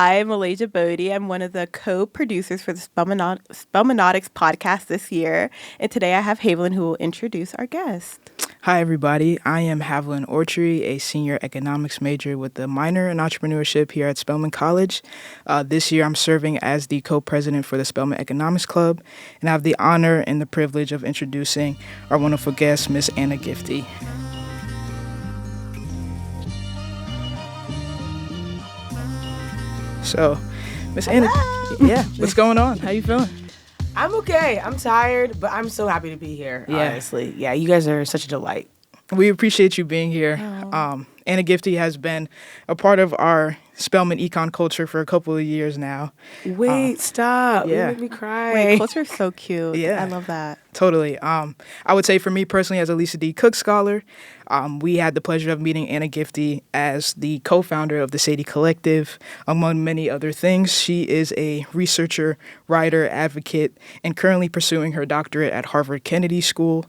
I'm Malaysia Bodie. I'm one of the co-producers for the Spellmanotics podcast this year. And today I have Haviland who will introduce our guest. Hi, everybody. I am Haviland Ortry, a senior economics major with a minor in entrepreneurship here at Spelman College. This year, I'm serving as the co-president for the Spelman Economics Club, and I have the honor and the privilege of introducing our wonderful guest, Miss Anna Gifty. So, Miss Anna, what's going on? How you feeling? I'm okay. I'm tired, but I'm so happy to be here, honestly. Yeah, you guys are such a delight. We appreciate you being here. Anna Gifty has been a part of our Spelman econ culture for a couple of years now. Wait, stop. Yeah. You make me cry. Wait, culture is so cute. Yeah. I love that. Totally. I would say for me personally, as a Lisa D. Cook scholar, we had the pleasure of meeting Anna Gifty as the co-founder of the Sadie Collective, among many other things. She is a researcher, writer, advocate, and currently pursuing her doctorate at Harvard Kennedy School.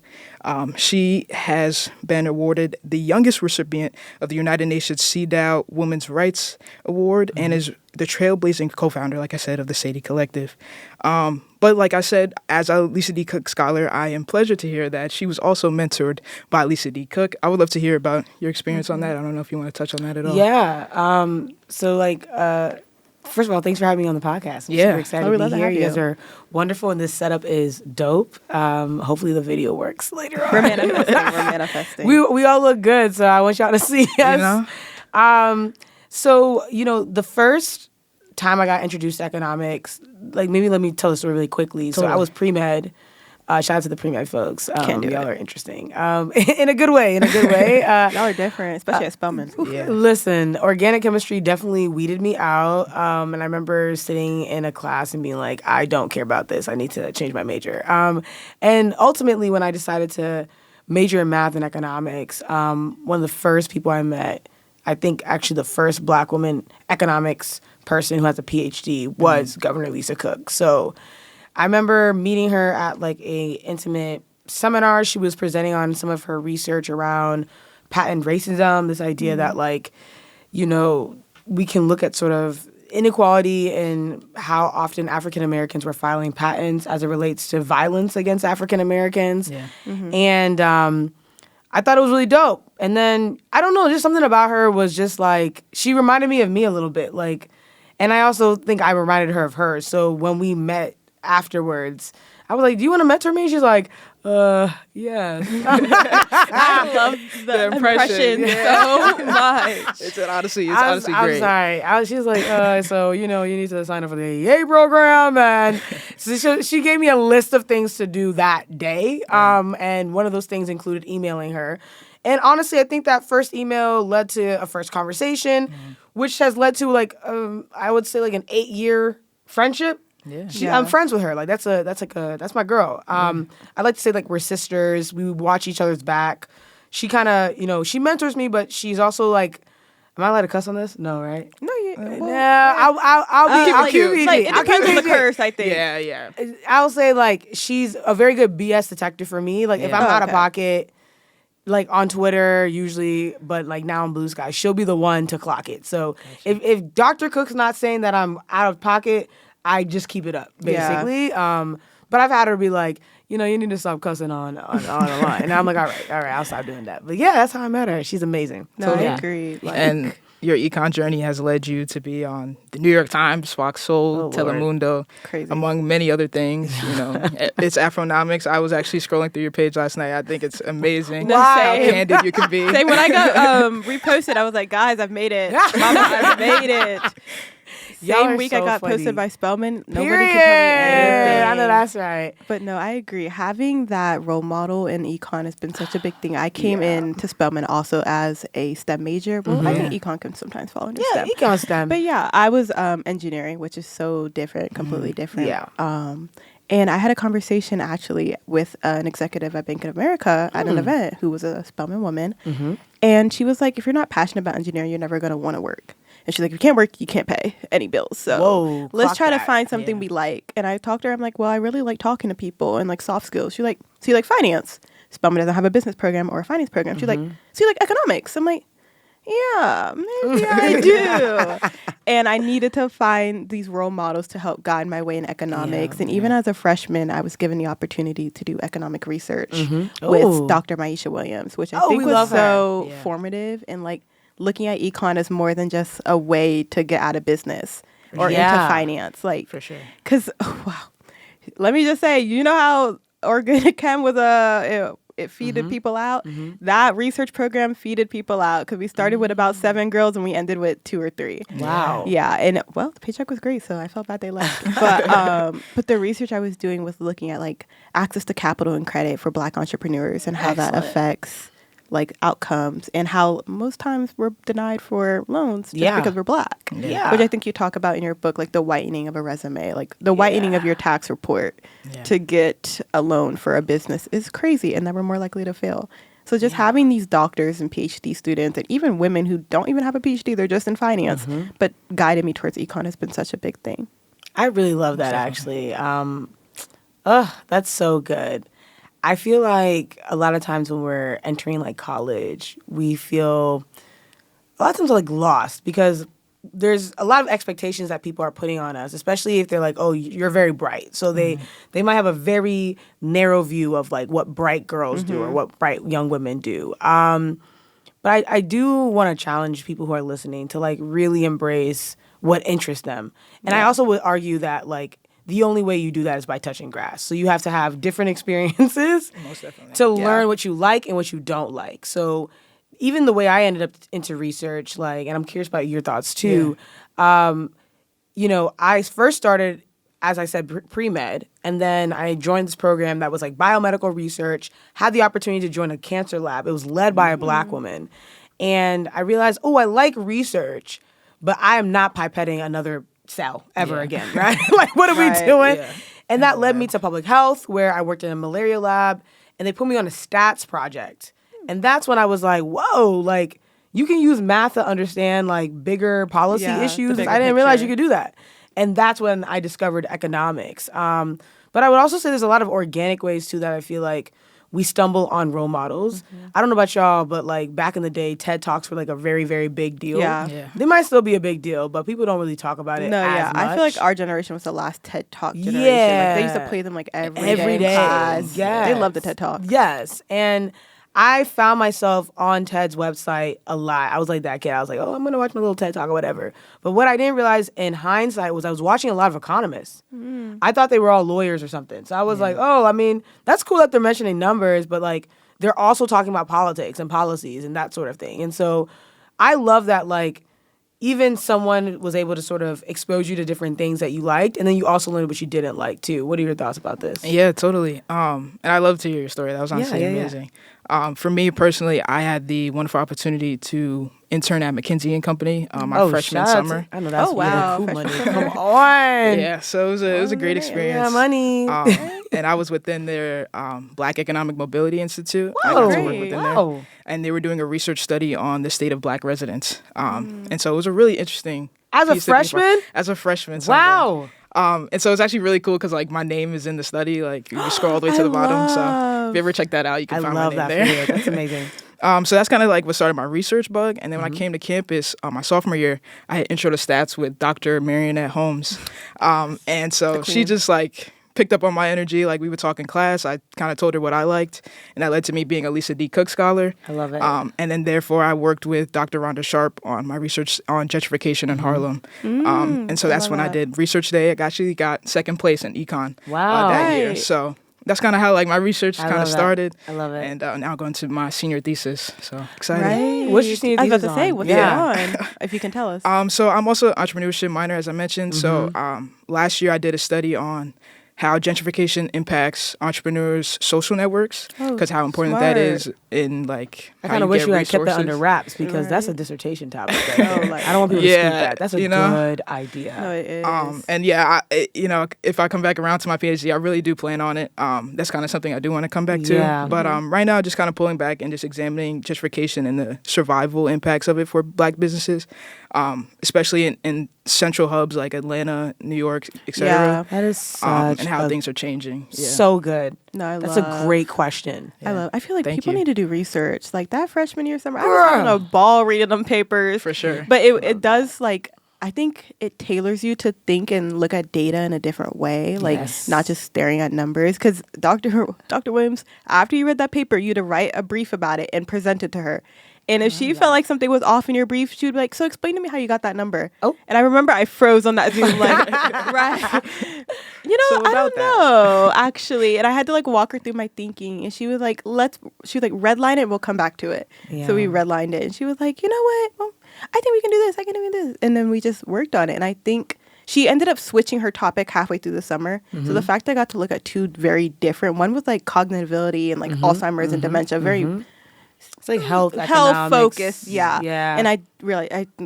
She has been awarded the youngest recipient of the United Nations CEDAW Women's Rights Award and is the trailblazing co-founder, like I said, of the Sadie Collective. But like I said, as a Lisa D. Cook scholar, I am pleased to hear that she was also mentored by Lisa D. Cook. I would love to hear about your experience on that. I don't know if you want to touch on that at all. Yeah. First of all, thanks for having me on the podcast. I'm super excited to be here. You guys are wonderful, and this setup is dope. Hopefully the video works later on. We're manifesting. We all look good, so I want y'all to see us. The first time I got introduced to economics, maybe let me tell the story really quickly. Totally. So I was pre-med. Shout out to the pre-med folks. Can't do y'all it. are interesting. In a good way. Y'all are different, especially at Spelman. Yeah. Listen, organic chemistry definitely weeded me out. And I remember sitting in a class and being like, I don't care about this. I need to change my major. And ultimately, when I decided to major in math and economics, one of the first people I met, I think actually the first Black woman economics person who has a PhD was Governor Lisa Cook. So I remember meeting her at a intimate seminar. She was presenting on some of her research around patent racism, this idea that we can look at sort of inequality and how often African Americans were filing patents as it relates to violence against African Americans. Yeah. And I thought it was really dope. And then, I don't know, just something about her was just she reminded me of me a little bit. And I also think I reminded her of her. So when we met afterwards, I was like, do you want to mentor me? She's like, yeah. I love the impression so much. It's honestly great. I'm sorry. She was like, so, you need to sign up for the EA program. And so she gave me a list of things to do that day. And one of those things included emailing her. And honestly, I think that first email led to a first conversation, which has led to I would say an 8-year friendship. Yeah. I'm friends with her. That's my girl. I like to say we're sisters. We watch each other's back. She kind of, she mentors me, but she's also am I allowed to cuss on this? No, right? No, I'll keep it. It depends on the curse, I think. Yeah. I'll say she's a very good BS detector for me. If I'm out of pocket, on Twitter usually, but now on Blue Sky, she'll be the one to clock it. So if Dr. Cook's not saying that I'm out of pocket, I just keep it up, basically. Yeah. But I've had her be like, you need to stop cussing on the line. And I'm like, all right, I'll stop doing that. But yeah, that's how I met her. She's amazing. No, I agree. And your econ journey has led you to be on the New York Times, Fox Soul, Telemundo, among many other things. It's Afronomics. I was actually scrolling through your page last night. I think it's amazing how candid you can be. When I got reposted, I was like, guys, I've made it. Mama, I've made it. Same week I got posted by Spelman. Nobody could tell me anything. I know that's right. But no, I agree. Having that role model in econ has been such a big thing. I came into Spelman also as a STEM major. Well, I think econ can sometimes fall under STEM. Yeah, econ STEM. But yeah, I was engineering, which is so different, completely different. Yeah. And I had a conversation actually with an executive at Bank of America at an event who was a Spelman woman. And she was like, if you're not passionate about engineering, you're never going to want to work. And she's like, if you can't work, you can't pay any bills. So let's try to find something we like. And I talked to her. I'm like, well, I really like talking to people and soft skills. She's like, so you like finance? Spelman doesn't have a business program or a finance program. She's like, so you like economics? I'm like, yeah, maybe I do. And I needed to find these role models to help guide my way in economics. And even as a freshman, I was given the opportunity to do economic research with Dr. Maisha Williams, which I think was so formative in like looking at econ as more than just a way to get out of business or into finance. Like, for sure. Because, wow, let me just say, you know how organic chem was it feeded people out? That research program feeded people out because we started with about 7 girls and we ended with 2 or 3. Wow. Yeah. And well, the paycheck was great, so I felt bad they left. But the research I was doing was looking at like access to capital and credit for Black entrepreneurs and how that affects like outcomes and how most times we're denied for loans just because we're Black. Yeah. Which I think you talk about in your book, like the whitening of a resume, like the whitening of your tax report to get a loan for a business is crazy and that we're more likely to fail. So just having these doctors and PhD students and even women who don't even have a PhD, they're just in finance, but guided me towards econ has been such a big thing. I really love that actually. That's so good. I feel like a lot of times when we're entering like college, we feel a lot of times like lost because there's a lot of expectations that people are putting on us, especially if they're like, oh, you're very bright. So they might have a very narrow view of like what bright girls do or what bright young women do. But I do want to challenge people who are listening to like really embrace what interests them. And I also would argue that like the only way you do that is by touching grass. So you have to have different experiences to learn what you like and what you don't like. So even the way I ended up into research, like, and I'm curious about your thoughts too. You know, I first started, as I said, pre-med, and then I joined this program that was like biomedical research, had the opportunity to join a cancer lab. It was led by a Black woman. And I realized, oh, I like research, but I am not pipetting another cell ever again, right? Like, what are we doing? Yeah. And that led me to public health, where I worked in a malaria lab, and they put me on a stats project. And that's when I was like, whoa, like, you can use math to understand, like, bigger policy issues. I didn't realize you could do that. And that's when I discovered economics. But I would also say there's a lot of organic ways, too, that I feel like we stumble on role models. I don't know about y'all, but like back in the day, TED Talks were like a very, very big deal. They might still be a big deal, but people don't really talk about it as much. I feel like our generation was the last TED Talk generation. Like they used to play them like every day in class. They love the TED Talk. Yes. And I found myself on TED's website a lot. I was like that kid. I was like, oh, I'm going to watch my little TED Talk or whatever. But what I didn't realize in hindsight was I was watching a lot of economists. I thought they were all lawyers or something. So I was like, oh, I mean, that's cool that they're mentioning numbers, but like they're also talking about politics and policies and that sort of thing. And so I love that like even someone was able to sort of expose you to different things that you liked, and then you also learned what you didn't like too. What are your thoughts about this? Yeah, totally. And I love to hear your story. That was honestly amazing. For me personally, I had the wonderful opportunity to intern at McKinsey & Company my freshman summer. I know that's wow. Cool money. Come on. Yeah, so it was a great experience. Yeah, money. And I was within their Black Economic Mobility Institute. Whoa, I got to work within there. And they were doing a research study on the state of Black residents. And so it was a really interesting As a freshman? As a freshman. Wow. And so it's actually really cool because like my name is in the study. Like you scroll all the way to the bottom. So if you ever check that out, you can find my name there. I love that for you. That's amazing. So that's kind of like what started my research bug. And then when I came to campus my sophomore year, I had intro to stats with Dr. Marionette Holmes. And so she just like picked up on my energy. Like we would talk in class. I kind of told her what I liked. And that led to me being a Lisa D. Cook Scholar. I love it. And then therefore I worked with Dr. Rhonda Sharp on my research on gentrification in Harlem. And so that's when I did research day. I actually got second place in econ that year. So that's kind of how like my research kind of started. I love it. And now going to my senior thesis. So excited. Right. What's your senior thesis I was about to say, what's it on? If you can tell us. So I'm also an entrepreneurship minor, as I mentioned. So last year I did a study on how gentrification impacts entrepreneurs' social networks, because how important that is in like I kind of wish you had kept that under wraps because that's a dissertation topic. I don't want people to speak that. That's a good idea. No, it is. And if I come back around to my PhD, I really do plan on it. That's kind of something I do want to come back to. Yeah. But right now, just kind of pulling back and just examining gentrification and the survival impacts of it for Black businesses, especially in central hubs like Atlanta, New York, etc. Yeah, that is such and how things are changing. So good. No, that's a great question. Yeah. I feel like people need to do research. Like that freshman year summer, I was having a ball reading them papers. For sure. But it does like I think it tailors you to think and look at data in a different way, like not just staring at numbers. Because Dr. Williams, after you read that paper, you had to write a brief about it and present it to her. And if she felt like something was off in your brief, she would be like, so explain to me how you got that number. Oh. And I remember I froze on that Zoom, like, right. You know, so I don't know, actually. And I had to like walk her through my thinking. And she was like, redline it, we'll come back to it. Yeah. So we redlined it. And she was like, you know what? Well, I think we can do this. I can do this. And then we just worked on it. And I think she ended up switching her topic halfway through the summer. So the fact that I got to look at two very different, one was like cognitivity and like Alzheimer's and dementia, very... It's like health focused, yeah. And I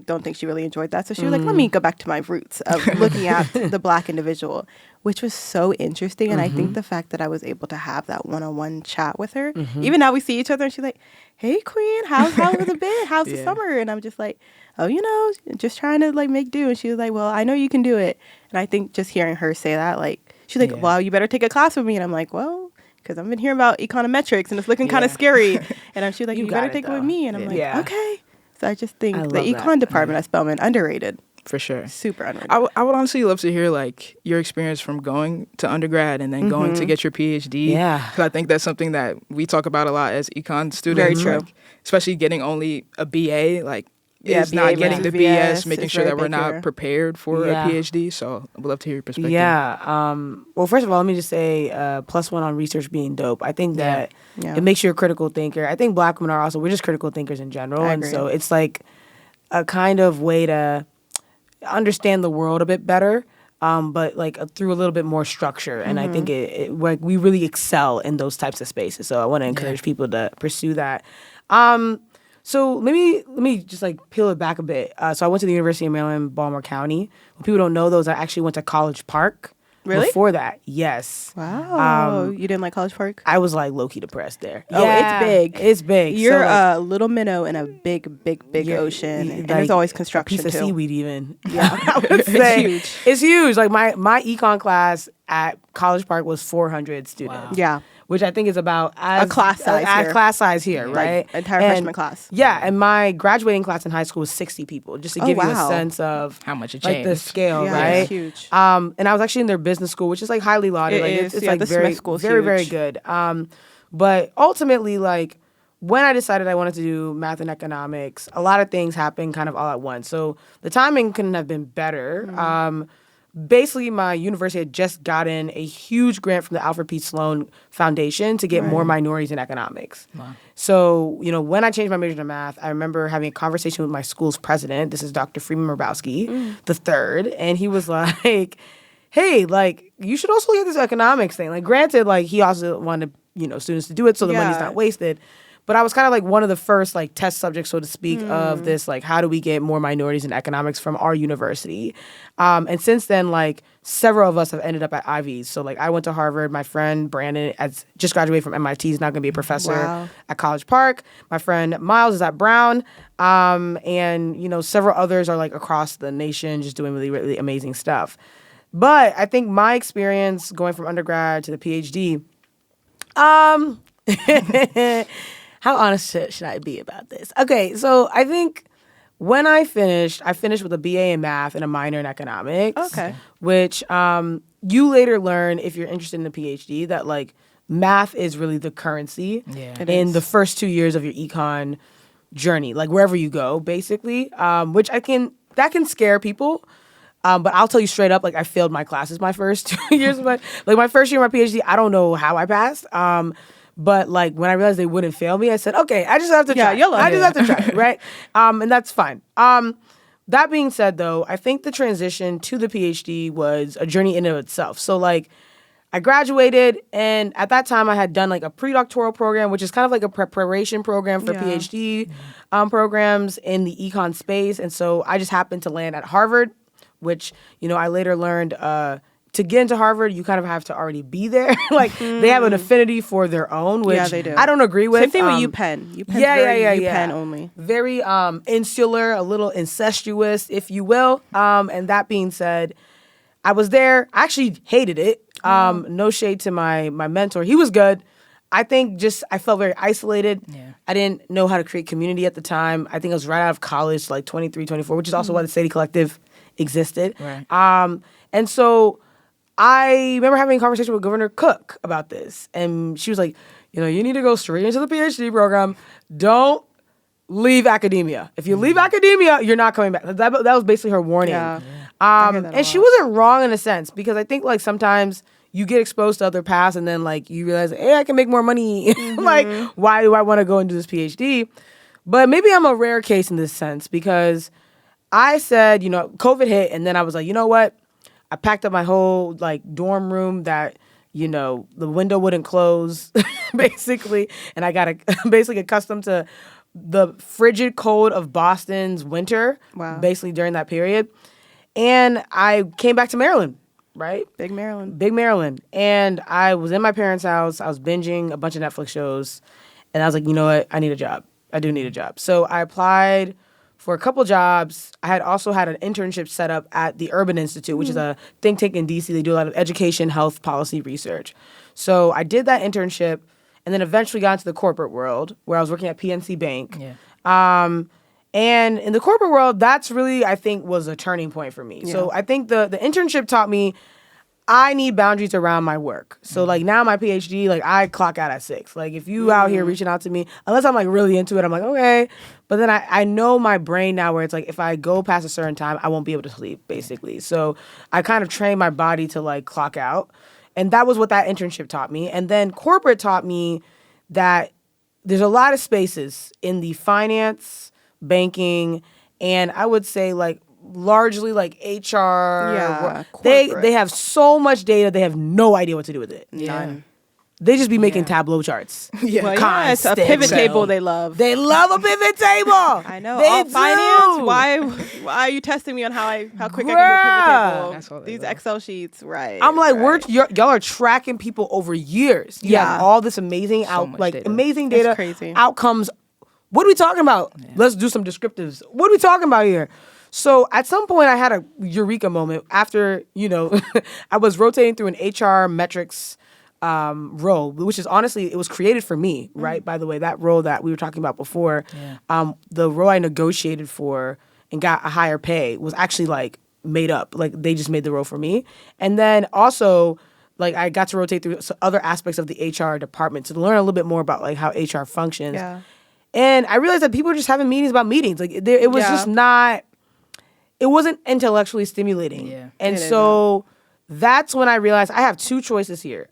don't think she really enjoyed that. So she was like, let me go back to my roots of looking at the Black individual, which was so interesting. And I think the fact that I was able to have that one-on-one chat with her, even now we see each other and she's like, hey, Queen, how's it been? How's the summer? And I'm just like, oh, you know, just trying to like make do. And she was like, well, I know you can do it. And I think just hearing her say that, like, she's like, well, you better take a class with me. And I'm like, well, because I've been hearing about econometrics and it's looking kind of scary. And she was like, you better take it with me. And I'm like, okay. So I just think the econ department at Spelman, underrated. For sure. Super underrated. I would honestly love to hear like your experience from going to undergrad and then going to get your PhD. Yeah. Because I think that's something that we talk about a lot as econ students. Very true. Like, especially getting only a BA, like is BA not getting the BS, making sure that we're not here. prepared for a PhD. So I would love to hear your perspective. Yeah. Well, first of all, let me just say +1 on research being dope. I think that it makes you a critical thinker. I think Black women are also, we're just critical thinkers in general. And so it's like a kind of way to understand the world a bit better, but like through a little bit more structure. And I think like we really excel in those types of spaces. So I want to encourage people to pursue that. So let me just like peel it back a bit. So I went to the University of Maryland, Baltimore County. When people don't know those, I actually went to College Park. Really? Before that, yes. Wow. You didn't like College Park? I was like low-key depressed there. Oh, it's big. It's big. You're so, like, a little minnow in a big ocean. And there's always construction, a piece of seaweed even. Yeah. I would say. It's huge. It's huge. Like my econ class at College Park was 400 students. Wow. Yeah. Which I think is about as a class size here, like right? Entire freshman class. Yeah, and my graduating class in high school was 60 people, just to give you a sense of how much it like changed. the scale, Yeah, right? it's huge. And I was actually in their business school, which is like highly lauded. It's like the very, Smith School's very, huge. very good. But ultimately, like when I decided I wanted to do math and economics, a lot of things happened kind of all at once. So the timing couldn't have been better. Basically, my university had just gotten a huge grant from the Alfred P. Sloan Foundation to get more minorities in economics. Wow. So, you know, when I changed my major to math, I remember having a conversation with my school's president. This is Dr. Freeman Murbowski, the third. And he was like, hey, like, you should also look at this economics thing. Like, granted, like, he also wanted, you know, students to do it so the money's not wasted. But I was kind of like one of the first like test subjects, so to speak, of this, like, how do we get more minorities in economics from our university? And since then, like, several of us have ended up at Ivies. So, like, I went to Harvard. My friend Brandon has just graduated from MIT. He's not going to be a professor at College Park. My friend Miles is at Brown. And, you know, several others are, like, across the nation just doing really, really amazing stuff. But I think my experience going from undergrad to the PhD, how honest should I be about this? Okay, so I think when I finished with a BA in math and a minor in economics. Okay. Which you later learn, if you're interested in the PhD, that like math is really the currency in the first 2 years of your econ journey, like wherever you go, basically. Which that can scare people. But I'll tell you straight up, like I failed my classes my first 2 years of my first year of my PhD. I don't know how I passed. But like when I realized they wouldn't fail me, I said, okay, I just have to try. I just have to try, right? And that's fine. That being said, though, I think the transition to the PhD was a journey in and of itself. So like I graduated, and at that time I had done like a pre-doctoral program, which is kind of like a preparation program for PhD programs in the econ space. And so I just happened to land at Harvard, which, you know, I later learned to get into Harvard, you kind of have to already be there. Like, they have an affinity for their own, which they do. I don't agree with. Same thing with UPenn. UPenn's very UPenn only. Very insular, a little incestuous, if you will. And that being said, I was there. I actually hated it. No shade to my mentor. He was good. I think I felt very isolated. Yeah. I didn't know how to create community at the time. I think I was right out of college, like 23, 24, which is also why the Sadie Collective existed. Right. And so I remember having a conversation with Governor Cook about this. And she was like, you need to go straight into the PhD program. Don't leave academia. If you leave academia, you're not coming back. That was basically her warning. Yeah. I hear that a And she lot. wasn't wrong in a sense, because I think like sometimes you get exposed to other paths and then like you realize, hey, I can make more money. Like, why do I want to go and do this PhD? But maybe I'm a rare case in this sense, because I said, COVID hit, and then I was like, you know what? I packed up my whole like dorm room that, the window wouldn't close, basically. And I got basically accustomed to the frigid cold of Boston's winter, basically during that period. And I came back to Maryland, right? Big Maryland. Big Maryland. And I was in my parents' house. I was binging a bunch of Netflix shows. And I was like, you know what? I need a job. I do need a job. So I applied for a couple jobs. I had also had an internship set up at the Urban Institute, which is a think tank in DC. They do a lot of education, health, policy research. So I did that internship, and then eventually got into the corporate world, where I was working at PNC Bank. Yeah. And in the corporate world, that's really, I think, was a turning point for me. Yeah. So I think the internship taught me I need boundaries around my work. So like now my PhD, like I clock out at 6. Like if you out here reaching out to me, unless I'm like really into it, I'm like, okay. But then I know my brain now, where it's like if I go past a certain time, I won't be able to sleep, basically. So I kind of trained my body to like clock out. And that was what that internship taught me. And then corporate taught me that there's a lot of spaces in the finance, banking, and I would say like largely like HR. Yeah, They have so much data, they have no idea what to do with it. None. They just be making Tableau charts. Yeah. Well, yeah, it's a pivot table they love. They love a pivot table. I know. They All finance. do. Why are you testing me on how quick I Bruh. can do a That's all pivot they table? These love. Excel sheets, right? I'm like, right. y'all are tracking people over years. You Yeah. have all this amazing much data. amazing That's data, crazy. outcomes. What are we talking about? Let's do some descriptives. What are we talking about here? So at some point, I had a eureka moment after, I was rotating through an HR metrics role, which is honestly, it was created for me, right? By the way, that role that we were talking about before, the role I negotiated for and got a higher pay was actually like made up. Like they just made the role for me. And then also, like I got to rotate through other aspects of the HR department to learn a little bit more about like how HR functions. Yeah. And I realized that people were just having meetings about meetings. Like it was just not, it wasn't intellectually stimulating. Yeah. And It so that's when I realized I have two choices here.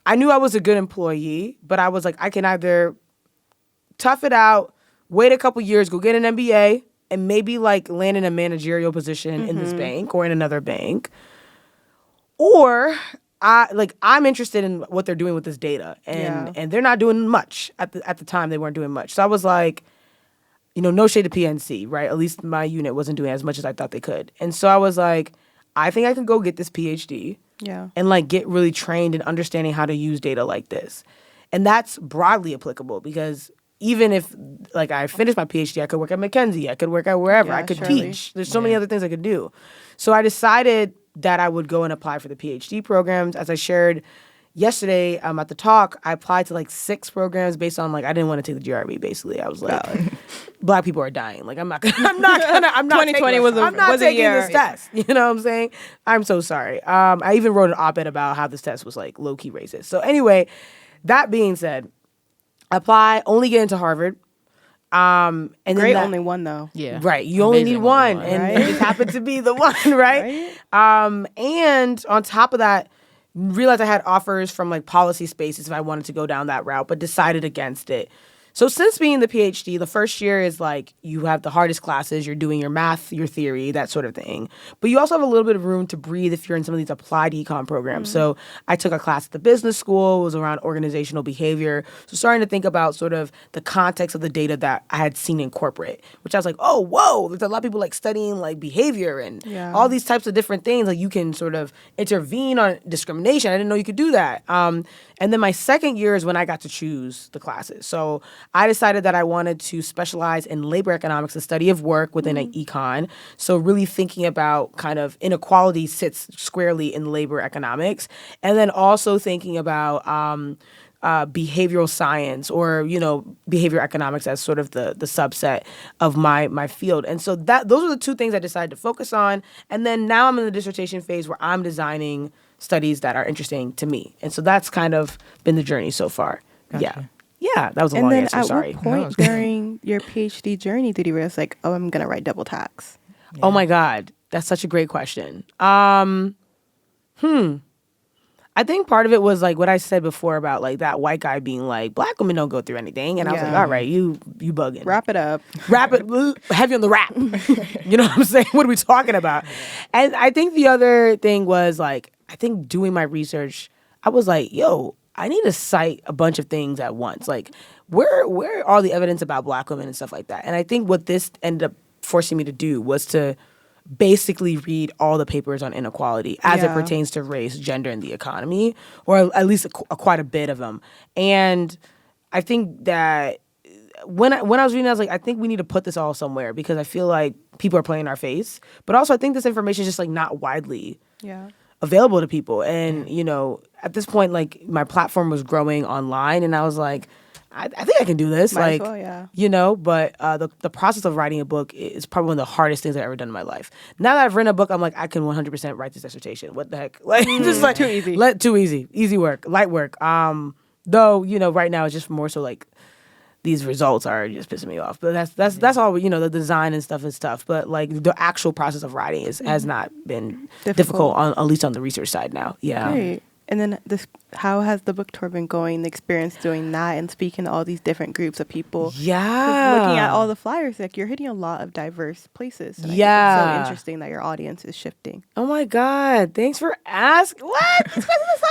I knew I was a good employee, but I was like, I can either tough it out, wait a couple years, go get an MBA, and maybe like land in a managerial position in this bank or in another bank. Or I'm interested in what they're doing with this data, and they're not doing much at the time. They weren't doing much, so I was like, no shade to PNC, right? At least my unit wasn't doing as much as I thought they could, and so I was like, I think I can go get this PhD, and like get really trained in understanding how to use data like this, and that's broadly applicable because even if like I finished my PhD, I could work at McKinsey, I could work at wherever, I could surely. teach. There's so many other things I could do, so I decided that I would go and apply for the PhD programs. As I shared yesterday at the talk, I applied to like 6 programs based on like I didn't want to take the GRE. Basically, I was like, Black people are dying. Like I'm not 2020 taking, was a taking year. this test. You know what I'm saying? I'm so sorry. I even wrote an op-ed about how this test was like low key racist. So anyway, that being said, apply, only get into Harvard. And Great, then only one though. Yeah. Right. You only Amazing need one. only And right? it just happened to be the one, right? And on top of that, realized I had offers from like policy spaces if I wanted to go down that route, but decided against it. So since being the PhD, the first year is like you have the hardest classes, you're doing your math, your theory, that sort of thing. But you also have a little bit of room to breathe if you're in some of these applied econ programs. So I took a class at the business school, it was around organizational behavior. So starting to think about sort of the context of the data that I had seen in corporate, which I was like, oh, whoa, there's a lot of people like studying like behavior and all these types of different things. Like you can sort of intervene on discrimination. I didn't know you could do that. And then my second year is when I got to choose the classes. So I decided that I wanted to specialize in labor economics, the study of work within an econ. So really thinking about kind of inequality sits squarely in labor economics. And then also thinking about behavioral science or, behavior economics as sort of the subset of my field. And so those are the two things I decided to focus on. And then now I'm in the dissertation phase where I'm designing studies that are interesting to me. And so that's kind of been the journey so far. Gotcha. Yeah, that was a long answer. Sorry. And then at what point during your PhD journey did you realize, like, oh, I'm going to write double tax? Yeah. Oh, my God. That's such a great question. I think part of it was like what I said before about like that white guy being like, Black women don't go through anything. And I was like, all right, you bugging. Wrap it up. Wrap it, heavy on the wrap. You know what I'm saying? What are we talking about? And I think the other thing was like, I think doing my research, I was like, yo, I need to cite a bunch of things at once. Like, where are all the evidence about Black women and stuff like that? And I think what this ended up forcing me to do was to basically read all the papers on inequality as it pertains to race, gender, and the economy, or at least quite a bit of them. And I think that when I was reading, I was like, I think we need to put this all somewhere because I feel like people are playing in our face. But also, I think this information is just like not widely available to people. And, at this point, like my platform was growing online and I was like, I think I can do this. Might like, as well, yeah. But the process of writing a book is probably one of the hardest things I've ever done in my life. Now that I've written a book, I'm like, I can 100% write this dissertation. What the heck? Like, just like too easy. Too easy. Easy work, light work. Though, right now it's just more so like these results are just pissing me off. But that's all. The design and stuff is tough. But like the actual process of writing has not been difficult on, at least on the research side now. Yeah. Great. And then how has the book tour been going, the experience doing that and speaking to all these different groups of people? Yeah. Looking at all the flyers, like you're hitting a lot of diverse places. And I think it's so interesting that your audience is shifting. Oh my God. Thanks for asking. What? This question is so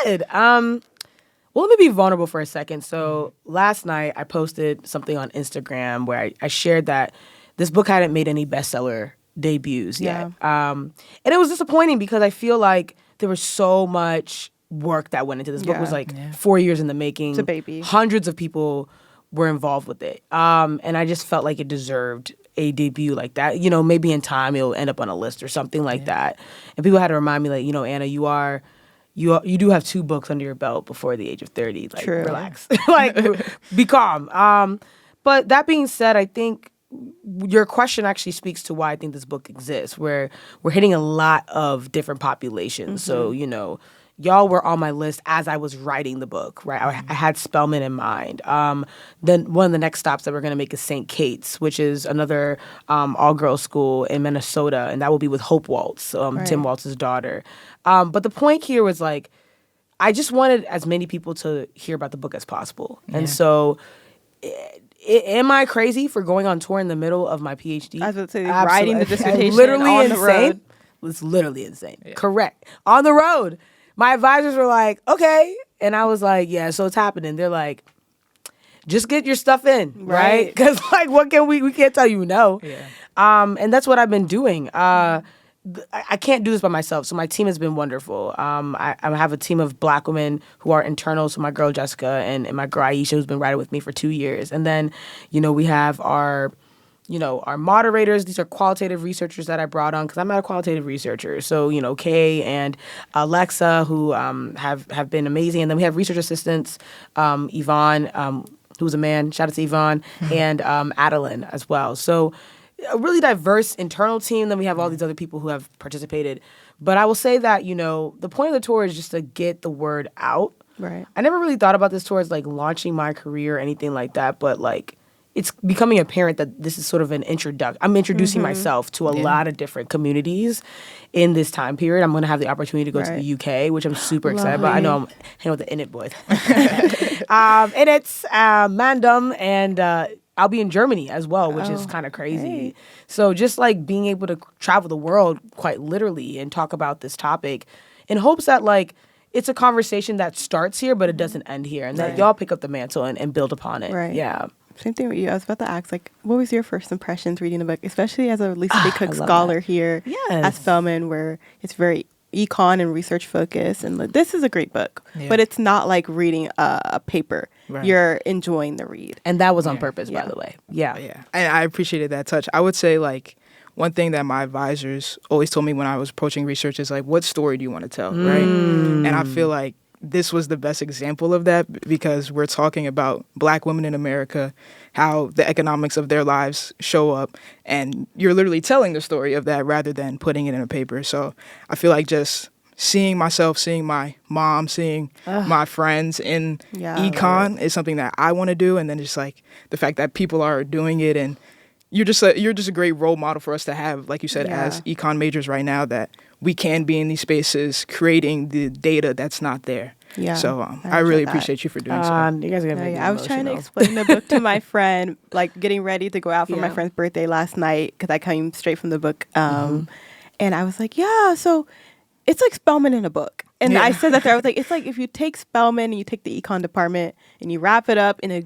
good. Well, let me be vulnerable for a second. So last night I posted something on Instagram where I shared that this book hadn't made any bestseller debuts yet. And it was disappointing because I feel like there was so much work that went into this book. It was like 4 years in the making. It's a baby. Hundreds of people were involved with it. And I just felt like it deserved a debut like that. Maybe in time it'll end up on a list or something like that. And people had to remind me, like, Anna, you do have 2 books under your belt before the age of 30. Like, True. Relax. Like, be calm. But that being said, I think your question actually speaks to why I think this book exists, where we're hitting a lot of different populations. So, y'all were on my list as I was writing the book, right? I had Spelman in mind. Then one of the next stops that we're going to make is St. Kate's, which is another all-girls school in Minnesota, and that will be with Hope Waltz, Tim Waltz's daughter. But the point here was, like, I just wanted as many people to hear about the book as possible. Yeah. And so... am I crazy for going on tour in the middle of my PhD? I was about to say, writing the dissertation literally on insane. The road. It's literally insane. Yeah. Correct. On the road. My advisors were like, okay. And I was like, yeah, so it's happening. They're like, just get your stuff in, right? Because like, what can we can't tell you no. Yeah. And that's what I've been doing. I can't do this by myself, so my team has been wonderful. I have a team of Black women who are internal, so my girl Jessica and my girl Aisha, who's been writing with me for 2 years. And then, we have our moderators. These are qualitative researchers that I brought on because I'm not a qualitative researcher. So, Kay and Alexa, who have been amazing. And then we have research assistants, Yvonne, who's a man, shout out to Yvonne, and Adeline as well. So a really diverse internal team. Then we have all these other people who have participated. But I will say that, the point of the tour is just to get the word out. Right. I never really thought about this tour as like launching my career or anything like that. But like, it's becoming apparent that this is sort of an introduction. I'm introducing myself to a lot of different communities in this time period. I'm going to have the opportunity to go to the UK, which I'm super excited about. I know I'm hanging with the In It boys. And it's Mandem and... I'll be in Germany as well, which is kind of crazy. Hey. So just like being able to travel the world quite literally and talk about this topic in hopes that like it's a conversation that starts here, but it doesn't end here. And that y'all pick up the mantle and build upon it. Right. Yeah. Same thing with you. I was about to ask, like, what was your first impressions reading the book, especially as a Lisa D. Cook scholar here at Spelman, where it's very econ and research focused. And like, this is a great book, but it's not like reading a paper. Right. You're enjoying the read. And that was on purpose, by the way. Yeah. Yeah. And I appreciated that touch. I would say, like, one thing that my advisors always told me when I was approaching research is, like, what story do you want to tell, right? And I feel like this was the best example of that, because we're talking about Black women in America, how the economics of their lives show up, and you're literally telling the story of that rather than putting it in a paper. So I feel like just seeing myself, seeing my mom, seeing my friends in econ is something that I want to do, and then just like the fact that people are doing it, and you're just a great role model for us to have, like you said, as econ majors right now, that we can be in these spaces creating the data that's not there. Yeah. So I really appreciate you for doing so. You guys are gonna make me I was trying to explain the book to my friend, like getting ready to go out for my friend's birthday last night, because I came straight from the book. And I was like, so it's like Spelman in a book. And I said that there. I was like, it's like if you take Spelman and you take the econ department and you wrap it up in a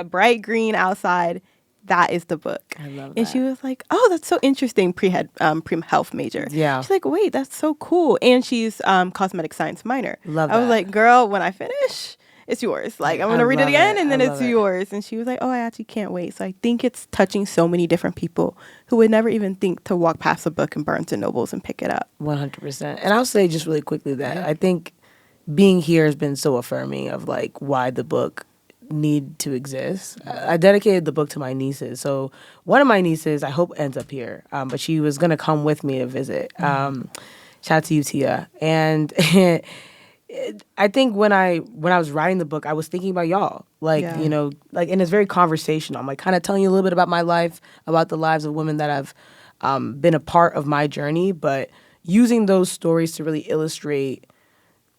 bright green outside, that is the book. I love that. And she was like, oh, that's so interesting, pre-health major. Yeah. She's like, wait, that's so cool. And she's cosmetic science minor. Love that. I was like, girl, when I finish, it's yours. Like, I'm going to read it again, and then it's yours. And she was like, oh, I actually can't wait. So I think it's touching so many different people who would never even think to walk past a book in Barnes & Nobles and pick it up. 100%. And I'll say just really quickly that I think being here has been so affirming of like why the book need to exist. I dedicated the book to my nieces. So one of my nieces, I hope ends up here, but she was going to come with me to visit. Shout out to you, Tia. And I think when I was writing the book, I was thinking about y'all. Like, you know, like, and it's very conversational. I'm like kind of telling you a little bit about my life, about the lives of women that have been a part of my journey, but using those stories to really illustrate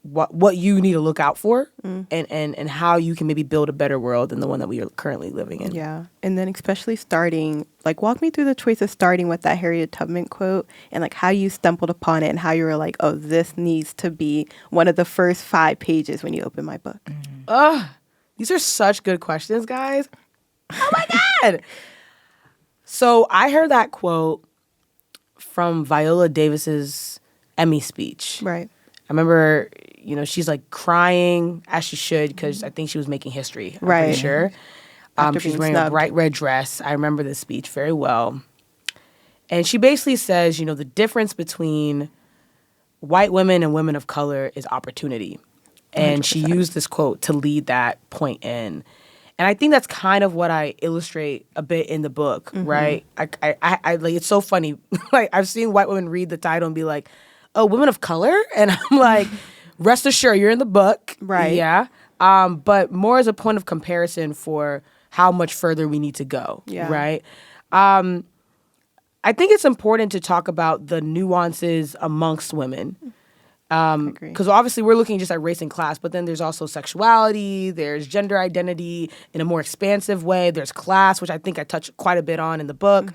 what you need to look out for and how you can maybe build a better world than the one that we are currently living in. Yeah. And then especially starting, like, walk me through the choice of starting with that Harriet Tubman quote and like how you stumbled upon it and how you were like, oh, this needs to be one of the first 5 pages when you open my book. These are such good questions, guys. Oh my God. So I heard that quote from Viola Davis's Emmy speech. Right. I remember, you know, she's like crying, as she should, because I think she was making history. I'm pretty sure. She's wearing a bright red dress. I remember this speech very well. And she basically says, you know, the difference between white women and women of color is opportunity. And 100%. She used this quote to lead that point in. And I think that's kind of what I illustrate a bit in the book, right? I like, it's so funny. Like, I've seen white women read the title and be like, oh, women of color? And I'm like, rest assured, you're in the book. Right. Yeah. But more as a point of comparison for how much further we need to go. Yeah. Right. I think it's important to talk about the nuances amongst women. Because obviously we're looking just at race and class, but then there's also sexuality, there's gender identity in a more expansive way, there's class, which I think I touch quite a bit on in the book.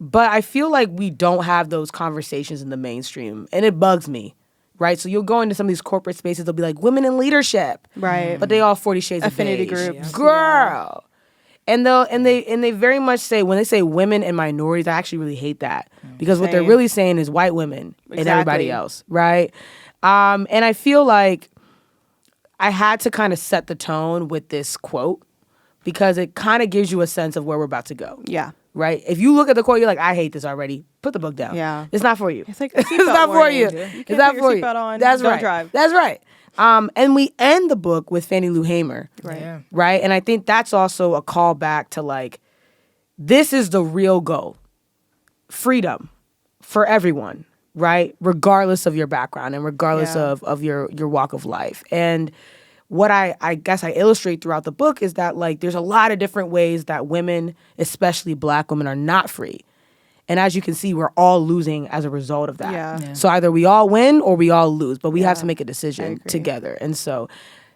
But I feel like we don't have those conversations in the mainstream, and it bugs me, right? So you'll go into some of these corporate spaces, they'll be like, women in leadership. Right. But they all 40 Shades Affinity of beige. groups. Girl. And they very much say, when they say women and minorities, I actually really hate that. Because what they're really saying is white women and everybody else, right? And I feel like I had to kind of set the tone with this quote because it kind of gives you a sense of where we're about to go. Yeah. Right? If you look at the quote, you're like, I hate this already. Put the book down. Yeah. It's not for you. It's like it's not for you. It's not for you. That's Don't right. drive. That's right. And we end the book with Fannie Lou Hamer. Right. Yeah. Right? And I think that's also a callback to like, this is the real goal. Freedom for everyone, right? Regardless of your background and regardless of your walk of life. And what I guess I illustrate throughout the book is that like there's a lot of different ways that women, especially Black women, are not free. And as you can see, we're all losing as a result of that. Yeah. So either we all win or we all lose, but we have to make a decision together. And so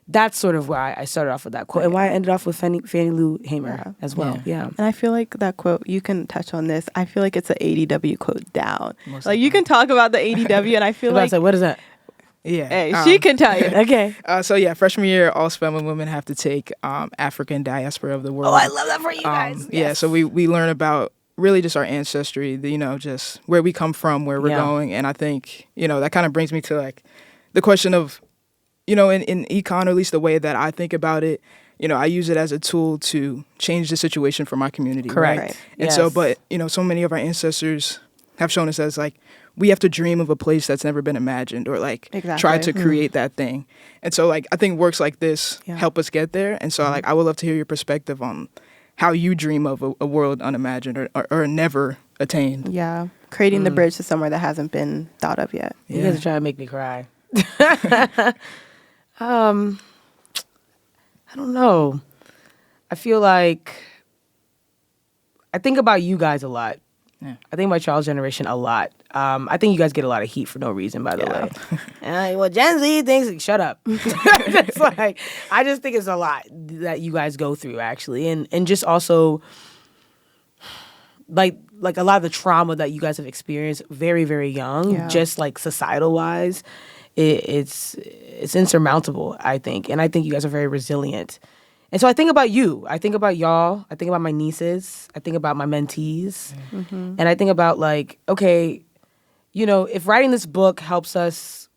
that's sort of why I started off with that quote and why I ended off with Fannie Lou Hamer as well. Yeah. And I feel like that quote, you can touch on this. I feel like it's an ADW quote down. Like you can talk about the ADW and I feel like... what is that? Yeah. Hey, she can tell you. Okay. So yeah, freshman year, all Spelman women have to take African diaspora of the world. Oh, I love that for you guys. Yes. Yeah, so we learn about really just our ancestry, you know, just where we come from, where we're going. And I think, you know, that kind of brings me to like the question of, you know, in econ, or at least the way that I think about it, you know, I use it as a tool to change the situation for my community. Correct. Right? And so, but, you know, so many of our ancestors have shown us as like, we have to dream of a place that's never been imagined or like try to create that thing. And so like I think works like this help us get there. And so like I would love to hear your perspective on how you dream of a world unimagined or never attained. Yeah. Creating the bridge to somewhere that hasn't been thought of yet. You guys are trying to make me cry. I don't know. I feel like I think about you guys a lot. Yeah. I think about y'all's generation a lot. I think you guys get a lot of heat for no reason, by the way. And well, Gen Z thinks, shut up. It's like, I just think it's a lot that you guys go through, actually. And just also, like a lot of the trauma that you guys have experienced very, very young, just like societal-wise, it's insurmountable, I think. And I think you guys are very resilient. And so I think about you. I think about y'all. I think about my nieces. I think about my mentees. Mm-hmm. And I think about like, okay, you know, if writing this book helps us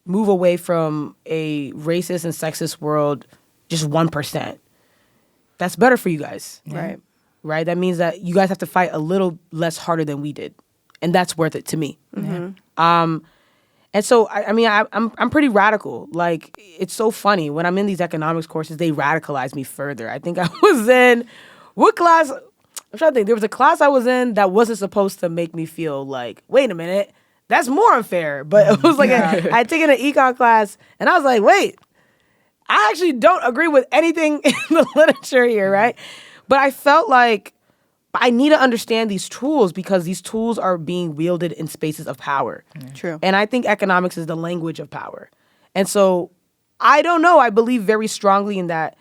move away from a racist and sexist world just 1%, that's better for you guys. Right. Right? That means that you guys have to fight a little less harder than we did. And that's worth it to me. Mm-hmm. And so, I mean, I'm pretty radical. Like, it's so funny. When I'm in these economics courses, they radicalize me further. I think I was in, what class? I'm trying to think. There was a class I was in that wasn't supposed to make me feel like, wait a minute, that's more unfair. But it was like, I had taken an econ class, and I was like, wait, I actually don't agree with anything in the literature here, right? But I felt like I need to understand these tools because these tools are being wielded in spaces of power. True. And I think economics is the language of power. And so I don't know. I believe very strongly in that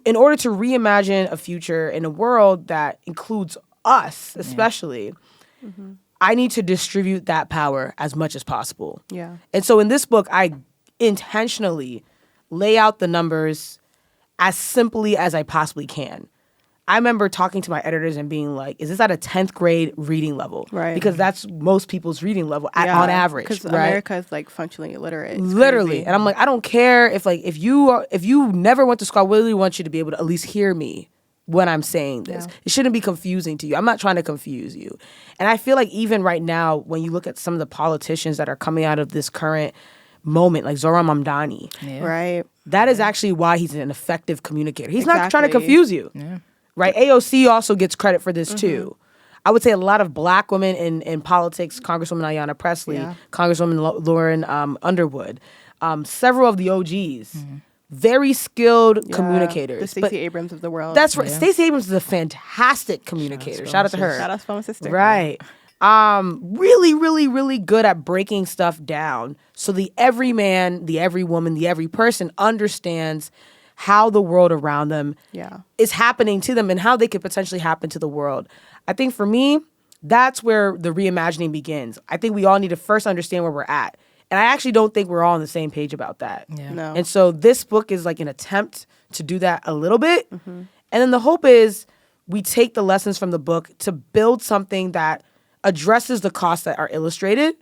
in order to reimagine a future in a world that includes us, especially, I need to distribute that power as much as possible. Yeah. And so in this book, I intentionally lay out the numbers as simply as I possibly can. I remember talking to my editors and being like, is this at a 10th grade reading level? Right. Because that's most people's reading level on average. Because right? America is like functionally illiterate. It's literally. crazy. And I'm like, I don't care if you never went to school, I really want you to be able to at least hear me when I'm saying this. It shouldn't be confusing to you. I'm not trying to confuse you. And I feel like even right now, when you look at some of the politicians that are coming out of this current moment, like Zohran Mamdani, right? That is actually why he's an effective communicator. He's not trying to confuse you. Yeah. Right? AOC also gets credit for this too. I would say a lot of black women in politics, Congresswoman Ayanna Pressley, Congresswoman Lauren Underwood, several of the OGs, very skilled communicators. The Stacey Abrams of the world. That's right. Stacey Abrams is a fantastic communicator. Shout out to her. Shout out to Spelman's sister. Right. Really, really, really good at breaking stuff down so the every man, the every woman, the every person understands how the world around them is happening to them and how they could potentially happen to the world. I think for me, that's where the reimagining begins. I think we all need to first understand where we're at. And I actually don't think we're all on the same page about that. Yeah. No. And so this book is like an attempt to do that a little bit. And then the hope is we take the lessons from the book to build something that addresses the costs that are illustrated,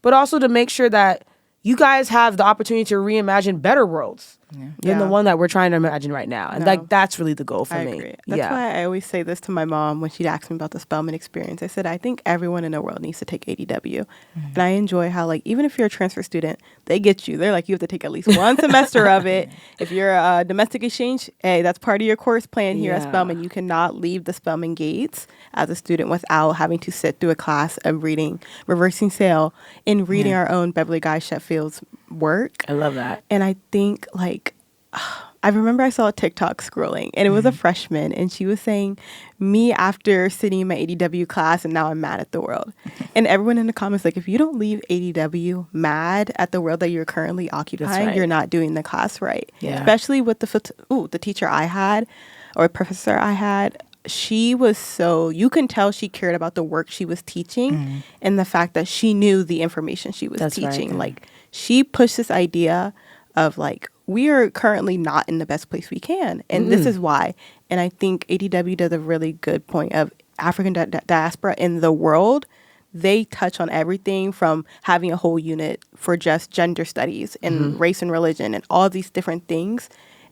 but also to make sure that you guys have the opportunity to reimagine better worlds than the one that we're trying to imagine right now. And like that's really the goal for me. Agree. That's why I always say this to my mom when she'd ask me about the Spelman experience. I said, I think everyone in the world needs to take ADW. And I enjoy how, like, even if you're a transfer student, they get you. They're like, you have to take at least one semester of it. If you're a domestic exchange, hey, that's part of your course plan here at Spelman. You cannot leave the Spelman gates as a student without having to sit through a class of reading Reversing Sale and reading our own Beverly Guy Sheffield's work. I love that. And I think, like, I remember I saw a TikTok scrolling, and it was a freshman, and she was saying, me after sitting in my ADW class, and now I'm mad at the world. And everyone in the comments, like, if you don't leave ADW mad at the world that you're currently occupying, you're not doing the class right. Yeah. Especially with the teacher I had, or professor I had, she was so, you can tell she cared about the work she was teaching and the fact that she knew the information she was teaching. Right. Like, she pushed this idea of, like, we are currently not in the best place we can. And this is why. And I think ADW does a really good point of African diaspora in the world. They touch on everything from having a whole unit for just gender studies and race and religion and all these different things.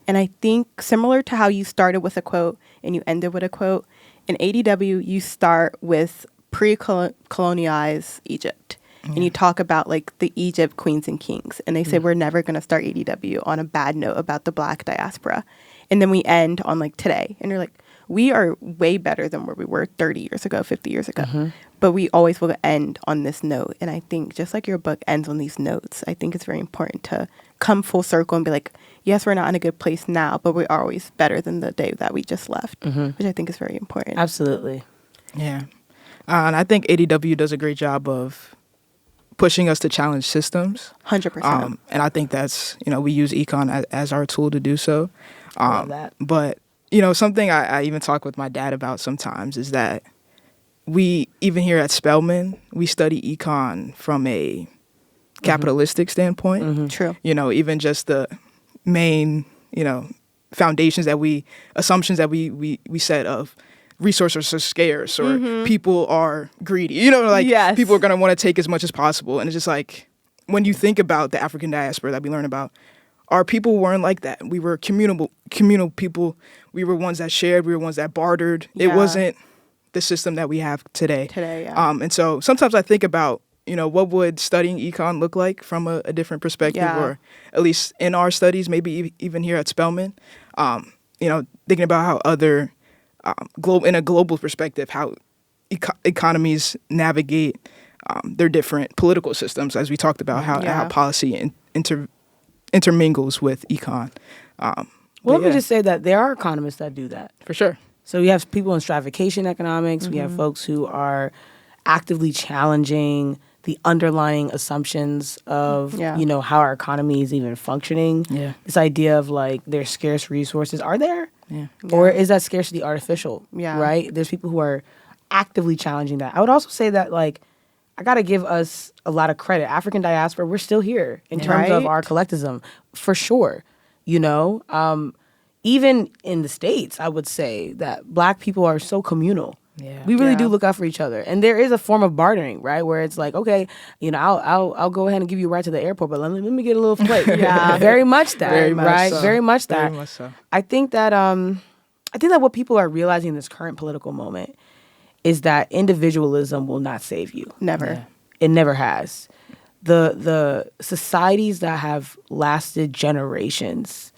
And I think similar to how you started with a quote and you ended with a quote, in ADW, you start with pre-colonialized Egypt. and you talk about like the Egypt queens and kings, and they say we're never going to start ADW on a bad note about the Black diaspora. And then we end on like today. And you're like, we are way better than where we were 30 years ago, 50 years ago. But we always will end on this note. And I think just like your book ends on these notes, I think it's very important to come full circle and be like, yes, we're not in a good place now, but we are always better than the day that we just left, which I think is very important. Absolutely. Yeah. And I think ADW does a great job of pushing us to challenge systems. 100%. And I think that's, we use econ as our tool to do so. Love that. But, something I even talk with my dad about sometimes is that we, even here at Spelman, we study econ from a capitalistic standpoint. True. Even just the main, foundations assumptions that we set of resources are scarce or people are greedy. Yes. People are going to want to take as much as possible. And it's just like, when you think about the African diaspora that we learn about, our people weren't like that. We were communal people. We were ones that shared. We were ones that bartered. Yeah. It wasn't the system that we have today. Yeah. And so sometimes I think about, what would studying econ look like from a different perspective, or at least in our studies, maybe even here at Spelman. Thinking about how other in a global perspective, how economies navigate their different political systems, as we talked about, how policy intermingles with econ. Let me just say that there are economists that do that. For sure. So we have people in stratification economics. We have folks who are actively challenging the underlying assumptions of, how our economy is even functioning. Yeah. This idea of like there's scarce resources. Are there? Yeah. Or is that scarcity artificial? Yeah. Right? There's people who are actively challenging that. I would also say that like I got to give us a lot of credit. African diaspora, we're still here in terms of our collectivism, for sure. Even in the States, I would say that Black people are so communal. Yeah. We really do look out for each other. And there is a form of bartering, right? Where it's like, okay, I'll go ahead and give you a ride to the airport, but let me get a little flake. Very much that. Very much right? so. Very much that. Very much so. I think that what people are realizing in this current political moment is that individualism will not save you. Never. Yeah. It never has. The societies that have lasted generations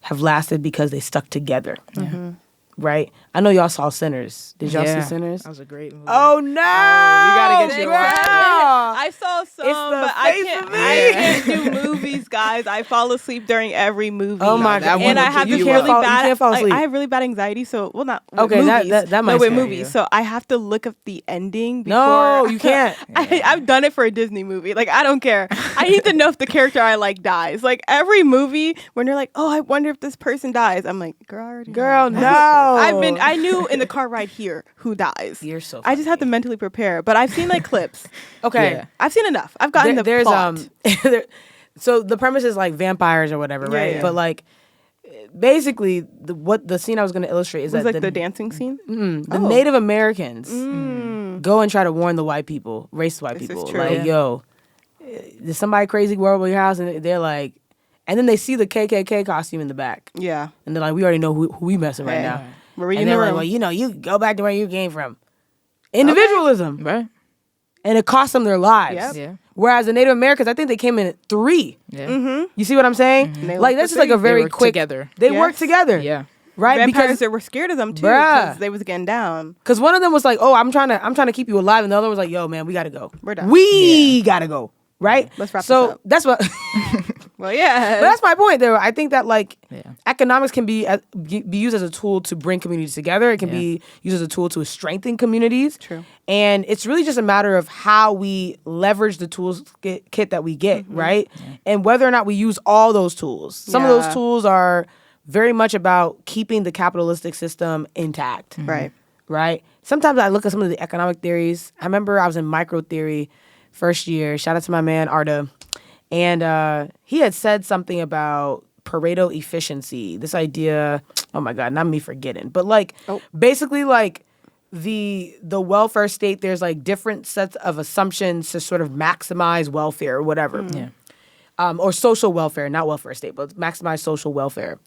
have lasted because they stuck together. Right? I know y'all saw Sinners. Did y'all see Sinners? That was a great movie. Oh, no! we gotta get you girl. I saw some, It's the but I can't do movies, guys. I fall asleep during every movie. Oh my God. And I have you this can't really fall- you bad. can't fall asleep. I have really bad anxiety. So, well, not with Okay, movies. that might no, with scare movies. you. So I have to look up the ending. Before No, you can't. I've done it for a Disney movie. Like, I don't care. I need to know if the character I like dies. Like every movie, when they're like, "Oh, I wonder if this person dies," I'm like, "Girl, I already Girl, know." no. I knew in the car ride here who dies. You're so I just have to mentally prepare. But I've seen like clips. Okay. Yeah. I've seen enough. I've gotten the plot. So the premise is like vampires or whatever, right? yeah. But like basically the scene I was going to illustrate is It was that like the dancing scene. the Native Americans go and try to warn the white people, racist white This is people, true. like, Yeah. yo, there's somebody crazy go over your house, and they're like, and then they see the KKK costume in the back, Yeah. and they're like, we already know who we messing right Hey, now. we're reading And the they're like, room. well, you go back to where you came from. Individualism. Right? And it cost them their lives. Yep. Yeah. Whereas the Native Americans, I think they came in at 3. Yeah. You see what I'm saying? They Like look this for is like a three. very They work quick. together. They Yes. work together. Yeah. Right? Vampires Because that were scared of them too, Bruh. because they was getting down. because one of them was like, "Oh, I'm trying to keep you alive," and the other was like, "Yo, man, we gotta go. We're done. We gotta go." Right? Let's wrap so this up. that's what. Well, yeah. But that's my point there. I think that like Yeah. economics can be used as a tool to bring communities together. It can be used as a tool to strengthen communities. True. And it's really just a matter of how we leverage the tools kit that we get, right? And whether or not we use all those tools. Some of those Yeah. tools are very much about keeping the capitalistic system intact. Right. Right? Sometimes I look at some of the economic theories. I remember I was in micro theory first year. Shout out to my man Arda. And he had said something about Pareto efficiency. This idea, oh my God, not me forgetting. But like basically like the welfare state, there's like different sets of assumptions to sort of maximize welfare or whatever. Yeah. Or social welfare, not welfare state, but maximize social welfare.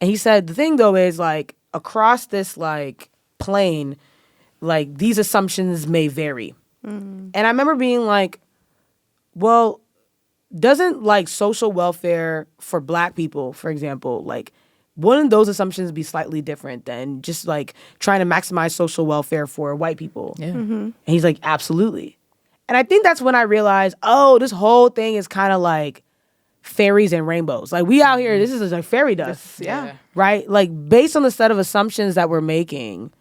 And he said the thing though is like across this like plane, like these assumptions may vary. And I remember being like, well, doesn't like social welfare for Black people, for example, like wouldn't those assumptions be slightly different than just like trying to maximize social welfare for white people? Yeah. And he's like, absolutely. And I think that's when I realized, oh, this whole thing is kind of like fairies and rainbows. Like we out here, this is like fairy dust. Yeah. Right? Like based on the set of assumptions that we're making,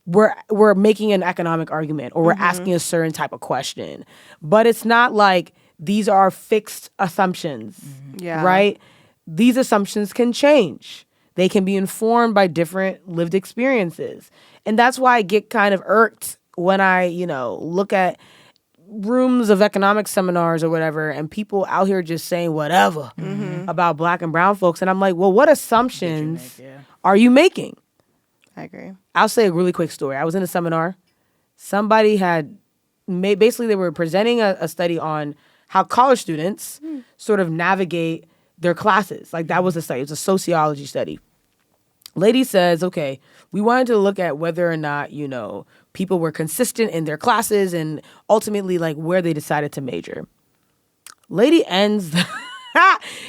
we're making an economic argument or we're asking a certain type of question. But it's not like these are fixed assumptions. Yeah. Right? These assumptions can change. They can be informed by different lived experiences. And that's why I get kind of irked when I, look at rooms of economic seminars or whatever and people out here just saying whatever about Black and brown folks. And I'm like, well, what assumptions are you making? I agree. I'll say a really quick story. I was in a seminar. Somebody had basically they were presenting a study on how college students sort of navigate their classes. Like that was a study. It was a sociology study. Lady says, okay, we wanted to look at whether or not, people were consistent in their classes and ultimately like where they decided to major. Lady ends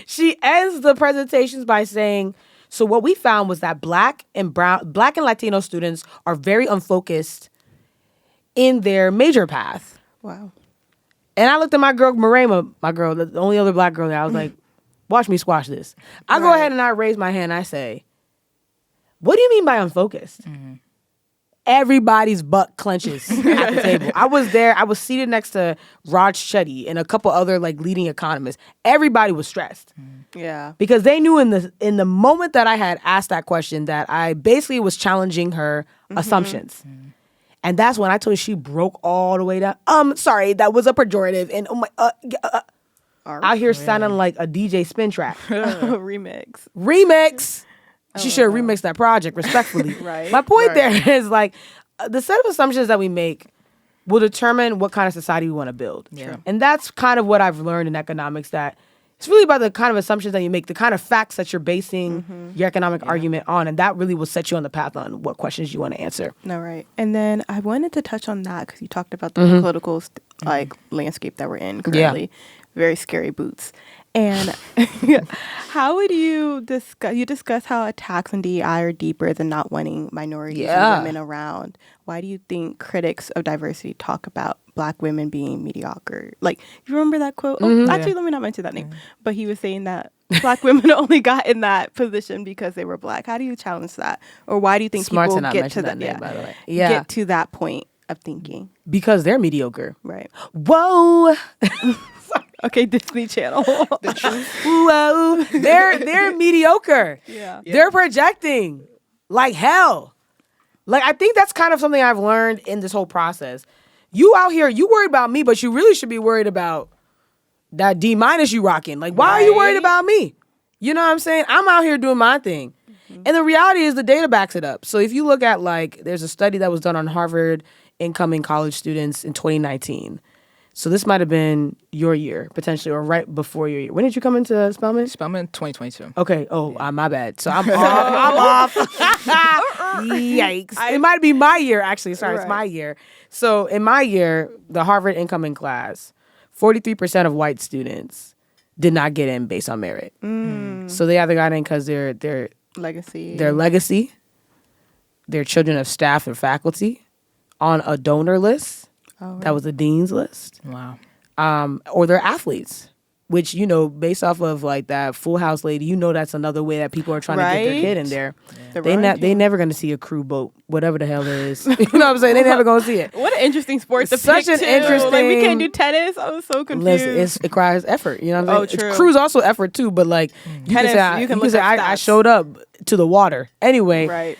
she ends the presentations by saying, so what we found was that Black and Latino students are very unfocused in their major path. Wow. And I looked at my girl, Marema, the only other Black girl there. I was like, watch me squash this. I go ahead and I raise my hand. I say, what do you mean by unfocused? Everybody's butt clenches at the table. I was there. I was seated next to Raj Chetty and a couple other like leading economists. Everybody was stressed. Yeah. Because they knew in the moment that I had asked that question that I basically was challenging her assumptions. And that's when I told her she broke all the way down. Sorry, that was a pejorative. And oh my, out here sounding like a DJ spin track. Remix. She should have remixed that project respectfully. Right. My point there is like the set of assumptions that we make will determine what kind of society we want to build. Yeah. And that's kind of what I've learned in economics, that it's really about the kind of assumptions that you make, the kind of facts that you're basing your economic argument on. And that really will set you on the path on what questions you want to answer. No, right. And then I wanted to touch on that because you talked about the political landscape that we're in currently. Yeah. Very scary boots. And how would you discuss how attacks on DEI are deeper than not wanting minorities and women around? Why do you think critics of diversity talk about Black women being mediocre? Like, you remember that quote? Actually, let me not mention that name. But he was saying that Black women only got in that position because they were Black. How do you challenge that? Or why do you think people get to that name, by the way? Get to that point of thinking? Because they're mediocre. Right. Whoa. Okay, Disney Channel. The truth. Whoa. They're mediocre. Yeah. They're projecting like hell. Like, I think that's kind of something I've learned in this whole process. You out here, you worry about me, but you really should be worried about that D- you rocking. Like, why are you worried about me? You know what I'm saying? I'm out here doing my thing. And the reality is the data backs it up. So if you look at, like, there's a study that was done on Harvard incoming college students in 2019. So this might have been your year, potentially, or right before your year. When did you come into Spelman? Spelman 2022. Okay. Oh, my bad. So I'm off. Yikes. It might be my year, actually. Sorry, It's my year. So in my year, the Harvard incoming class, 43% of white students did not get in based on merit. So they either got in because their legacy, they're children of staff and faculty on a donor list. Oh, right. That was the dean's list. Wow. Or they're athletes, which, based off of like that Full House lady, that's another way that people are trying to get their kid in there. Yeah. They never going to see a crew boat, whatever the hell it is. You know what I'm saying? They never going to see it. What an interesting sport to such pick, an interesting. Like, we can't do tennis. I was so confused. It requires effort. You know what I'm saying? True. Crew's also effort too, but like tennis, you can say I showed up to the water anyway. Right.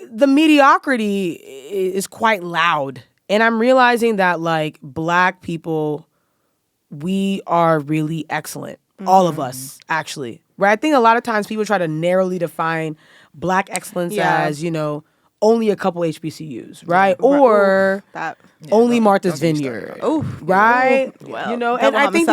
The mediocrity is quite loud. And I'm realizing that, like, Black people, we are really excellent. All of us, actually. Right? I think a lot of times people try to narrowly define Black excellence as, only a couple HBCUs, right? Or only Martha's Vineyard, right? Well, you know, and I think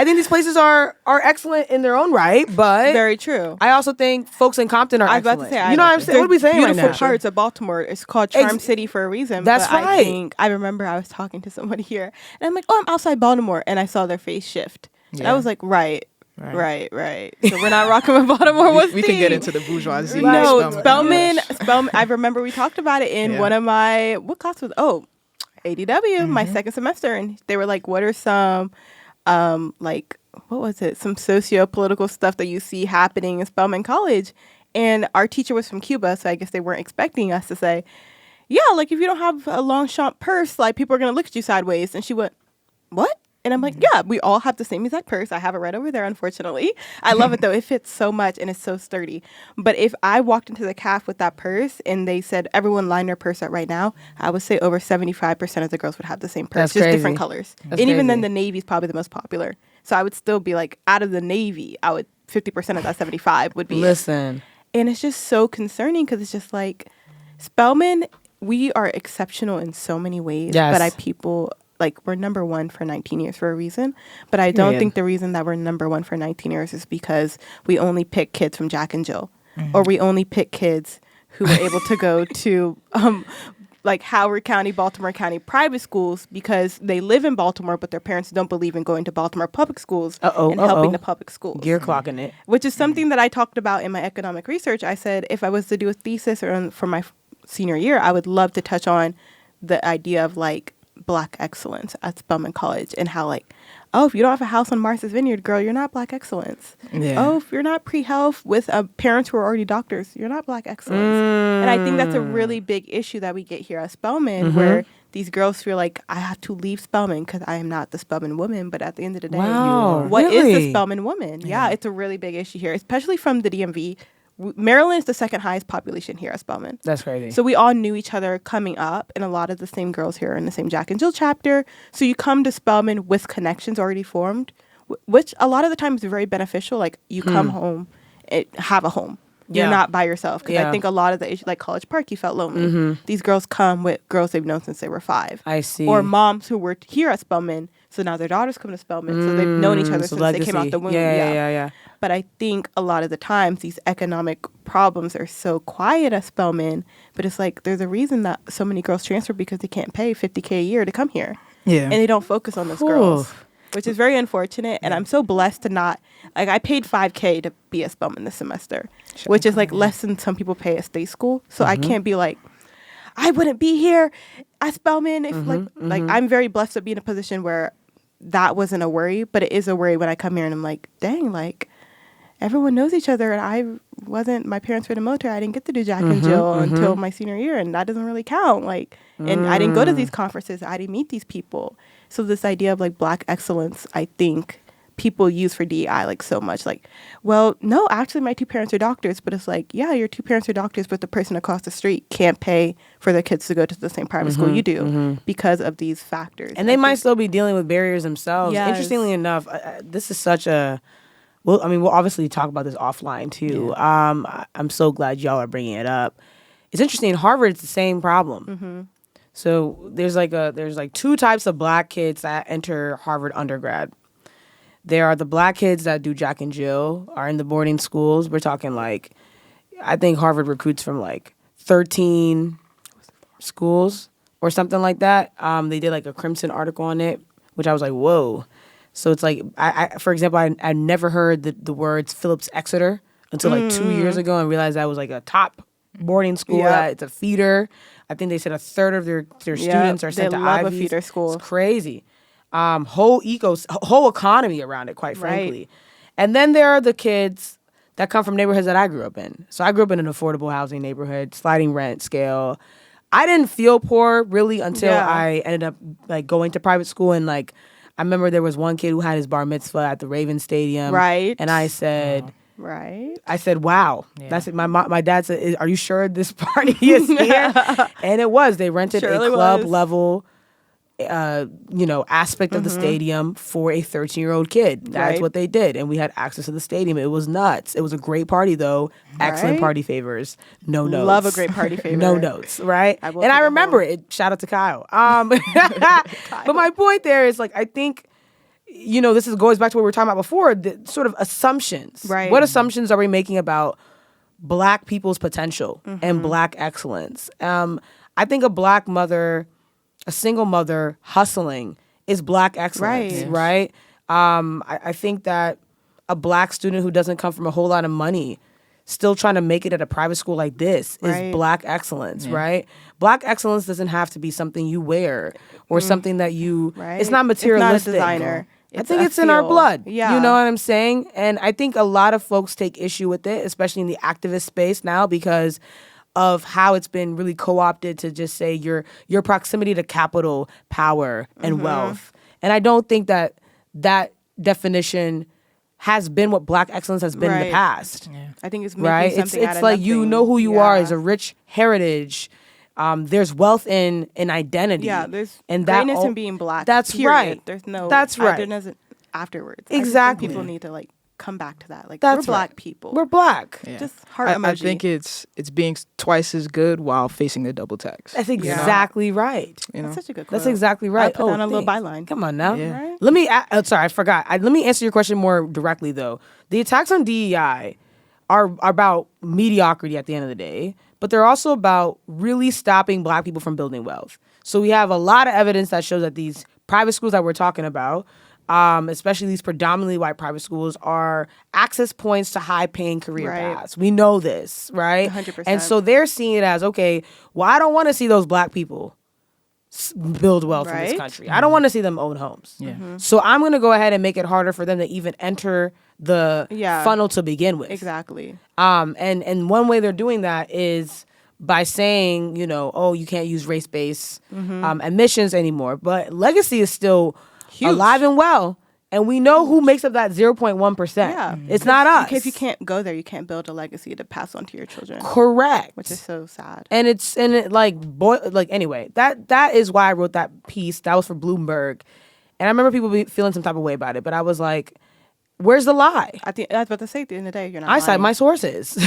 these places are excellent in their own right, but very true. I also think folks in Compton are excellent. I was about to say, you know what I'm saying? What are we saying right now? Beautiful parts of Baltimore. It's called Charm City for a reason. That's but right. I remember I was talking to somebody here, and I'm like, oh, I'm outside Baltimore, and I saw their face shift. Yeah. And I was like, right. So we're not rocking with Baltimore. We can get into the bourgeoisie. No, Spelman. I remember we talked about it in one of my, what class was, ADW, my second semester. And they were like, what are some, what was it? Some socio-political stuff that you see happening in Spelman College. And our teacher was from Cuba, so I guess they weren't expecting us to say, yeah, like if you don't have a Longchamp purse, like people are going to look at you sideways. And she went, what? And I'm like, yeah, we all have the same exact purse. I have it right over there, unfortunately. I love it, though. It fits so much, and it's so sturdy. But if I walked into the caf with that purse, and they said, everyone line their purse up right now, I would say over 75% of the girls would have the same purse. That's just crazy. Different colors. That's and even crazy. then, the navy is probably the most popular. So I would still be like, out of the navy, 50% of that 75 would be Listen. And it's just so concerning, because it's just like, Spelman, we are exceptional in so many ways. Yes. But we're number one for 19 years for a reason. But I don't think the reason that we're number one for 19 years is because we only pick kids from Jack and Jill. Or we only pick kids who were able to go to Howard County, Baltimore County private schools because they live in Baltimore, but their parents don't believe in going to Baltimore public schools and helping the public schools. Gear clocking it. Which is something that I talked about in my economic research. I said if I was to do a thesis for my senior year, I would love to touch on the idea of Black excellence at Spelman College and how if you don't have a house on Martha's Vineyard, girl, you're not Black excellence. Yeah. Oh, if you're not pre-health with parents who are already doctors, you're not Black excellence. And I think that's a really big issue that we get here at Spelman, where these girls feel like I have to leave Spelman because I am not the Spelman woman. But at the end of the day, what is the Spelman woman? Yeah, it's a really big issue here, especially from the DMV. Maryland is the second highest population here at Spelman. That's crazy. So we all knew each other coming up, and a lot of the same girls here are in the same Jack and Jill chapter. So you come to Spelman with connections already formed, which a lot of the time is very beneficial. Like you come home, have a home. You're not by yourself. Because I think a lot of the issues, like College Park, you felt lonely. These girls come with girls they've known since they were 5. I see. Or moms who worked here at Spelman, so now their daughters come to Spelman. So they've known each other since they came out the womb. Yeah. But I think a lot of the times these economic problems are so quiet at Spelman, but it's like there's a reason that so many girls transfer because they can't pay $50K a year to come here. Yeah. And they don't focus on those girls, which is very unfortunate. And I'm so blessed to not, I paid $5K to be at Spelman this semester, which is less than some people pay at state school. So I can't be I wouldn't be here at Spelman if I'm very blessed to be in a position where that wasn't a worry, but it is a worry when I come here and I'm like, dang, everyone knows each other, and my parents were in the military. I didn't get to do Jack and Jill until my senior year, and that doesn't really count. And I didn't go to these conferences. I didn't meet these people. So this idea of Black excellence, I think people use for DEI so much. Well, no, actually my 2 parents are doctors, but it's yeah, your 2 parents are doctors, but the person across the street can't pay for their kids to go to the same private school you do because of these factors. And they might still be dealing with barriers themselves. Yes. Interestingly enough, this is such a... Well, we'll obviously talk about this offline too. Yeah. I'm so glad y'all are bringing it up. It's interesting. In Harvard, it's the same problem. So there's 2 types of Black kids that enter Harvard undergrad. There are the Black kids that do Jack and Jill, are in the boarding schools. We're talking I think Harvard recruits from 13 schools or something like that. They did a Crimson article on it, which I was like, whoa. So it's I for example, I never heard the words Phillips Exeter until 2 years ago and realized that was a top boarding school. That it's a feeder. I think they said a third of their students are sent to Ivies. They love a feeder school. It's crazy. Whole economy around it, quite frankly. Right. And then there are the kids that come from neighborhoods that I grew up in. So I grew up in an affordable housing neighborhood, sliding rent scale. I didn't feel poor really until I ended up going to private school and I remember there was one kid who had his bar mitzvah at the Raven Stadium. Right. And I said, right. I said, wow. Yeah. That's it. My dad said, are you sure this party is here? And it was. They rented a club level aspect of the stadium for a 13-year-old kid. That's what they did. And we had access to the stadium. It was nuts. It was a great party, though. Excellent party favors. No notes. Love a great party favor. No notes, right? And I remember it. Shout out to Kyle. But my point there is, like, I think, this goes back to what we were talking about before, the sort of assumptions. Right. What assumptions are we making about Black people's potential and Black excellence? I think a single mother hustling is Black excellence, right? I think that a Black student who doesn't come from a whole lot of money still trying to make it at a private school like this is Black excellence, right? Black excellence doesn't have to be something you wear or something that you... Right. It's not materialistic. It's not a designer. I think it's in our blood. Yeah. You know what I'm saying? And I think a lot of folks take issue with it, especially in the activist space now, because of how it's been really co-opted to just say your proximity to capital, power, and wealth. And I don't think that definition has been what Black excellence has been in the past. Yeah. I think it's making something out of It's like nothing. you know who you are as a rich heritage. There's wealth in identity. Yeah, there's and greatness in being Black. That's period. right. There's no. That's right. There doesn't afterwards. Exactly. I just think people need to come back to that. That's we're Black people. We're Black. Yeah. Just heart emoji. I think it's being twice as good while facing the double tax. That's exactly right. That's such a good quote. That's exactly right. I put that on a little byline. Come on now. Yeah. Right? Let me. Sorry, I forgot. Let me answer your question more directly though. The attacks on DEI are about mediocrity at the end of the day, but they're also about really stopping Black people from building wealth. So we have a lot of evidence that shows that these private schools that we're talking about, especially these predominantly white private schools, are access points to high-paying career paths. We know this, right? 100%. And so they're seeing it as, okay, well, I don't want to see those Black people build wealth in this country. I don't want to see them own homes. Yeah. So I'm going to go ahead and make it harder for them to even enter the funnel to begin with. Exactly. And one way they're doing that is by saying, you can't use race-based admissions anymore. But legacy is still alive and well. And we know who makes up that 0.1%. Yeah. It's not us. If you can't go there, you can't build a legacy to pass on to your children. Correct. Which is so sad. And anyway, that is why I wrote that piece. That was for Bloomberg. And I remember people feeling some type of way about it, but I was like, where's the lie? I was about to say, at the end of the day, you're not I cite my sources.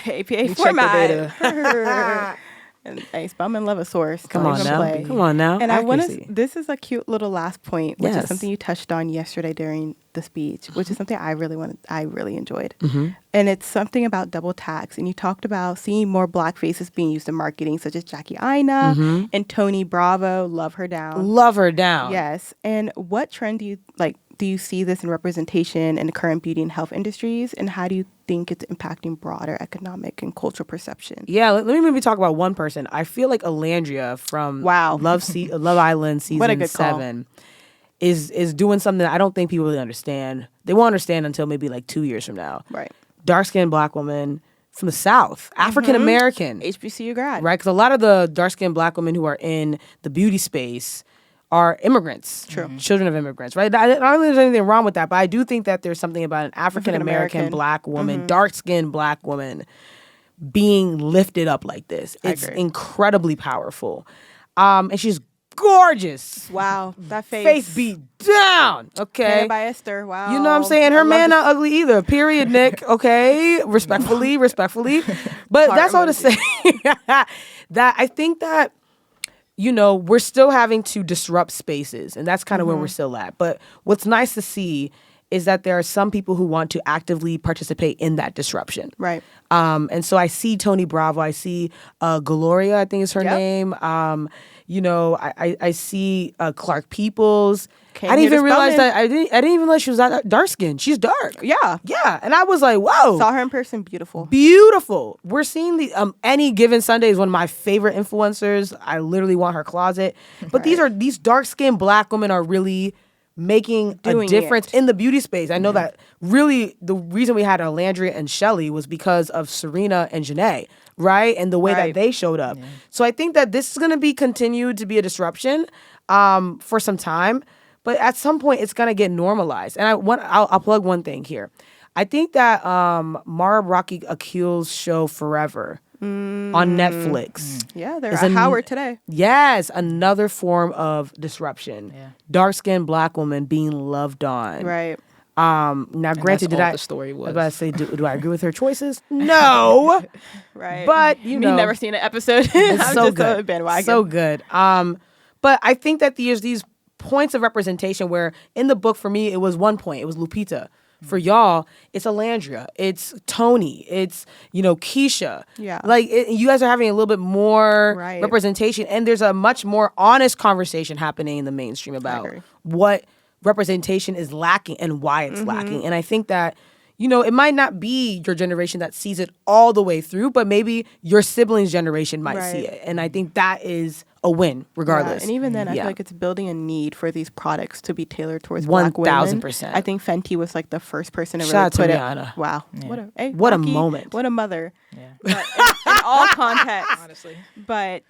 APA format. And hey, Spellman love a source. Come on now. And I want to. This is a cute little last point, which is something you touched on yesterday during the speech, which is something I really enjoyed. And it's something about double tax. And you talked about seeing more Black faces being used in marketing, such as Jackie Aina and Tony Bravo. Love her down. Love her down. Yes. And what trend do you like? Do you see this in representation in the current beauty and health industries? And how do you think it's impacting broader economic and cultural perception? Yeah, let me maybe talk about one person. I feel like Alandria from Love Island season 7 is doing something that I don't think people really understand. They won't understand until maybe like 2 years from now. Right. Dark-skinned Black woman from the South, African-American. HBCU grad. Right, because a lot of the dark-skinned Black women who are in the beauty space are immigrants, children of immigrants, right? I don't think there's anything wrong with that, but I do think that there's something about an African-American Black woman, dark-skinned Black woman being lifted up like this. It's incredibly powerful. And she's gorgeous. Wow, that face. Face beat down, okay? Painted by Esther, wow. You know what I'm saying? Her man not ugly either, period, Nick, okay? Respectfully. But that's all to say that I think that we're still having to disrupt spaces, and that's kind of where we're still at. But what's nice to see is that there are some people who want to actively participate in that disruption. Right. And so I see Tony Bravo. I see Gloria, I think is her name. I see Clark Peoples. I didn't even realize that. I didn't even realize she was that dark skinned. She's dark. Yeah. Yeah. And I was like, whoa. Saw her in person. Beautiful. Beautiful. We're seeing the Any Given Sunday is one of my favorite influencers. I literally want her closet. But these dark skinned Black women are really making a difference in the beauty space. I know that really the reason we had Alandria and Shelly was because of Serena and Janae, right? And the way that they showed up. Yeah. So I think that this is going to be continued to be a disruption for some time. But at some point, it's going to get normalized. And I'll plug one thing here. I think that Mara Rocky Akil's show Forever on Netflix. Yeah, they're at Howard today. Yes, another form of disruption. Yeah. Dark-skinned Black woman being loved on. Right. Now, granted, the story was. I was about to say, do I agree with her choices? No. Right. But you know, never seen an episode. it's I'm so just good. a bandwagon. So good. But I think that there's these points of representation where in the book for me it was one point. It was Lupita. For y'all, it's Alandria. It's Tony. It's, Keisha. Yeah. Like, you guys are having a little bit more Right. representation, and there's a much more honest conversation happening in the mainstream about what representation is lacking and why it's lacking. And I think that, it might not be your generation that sees it all the way through, but maybe your siblings' generation might see it. And I think that is a win, regardless. Yeah. And even then, I feel like it's building a need for these products to be tailored towards Black women. 1,000%. I think Fenty was like the first person to Shout really out to put Rihanna. it. Wow. Yeah. What a Rocky, moment. What a mother. Yeah. But in all contexts. Honestly. But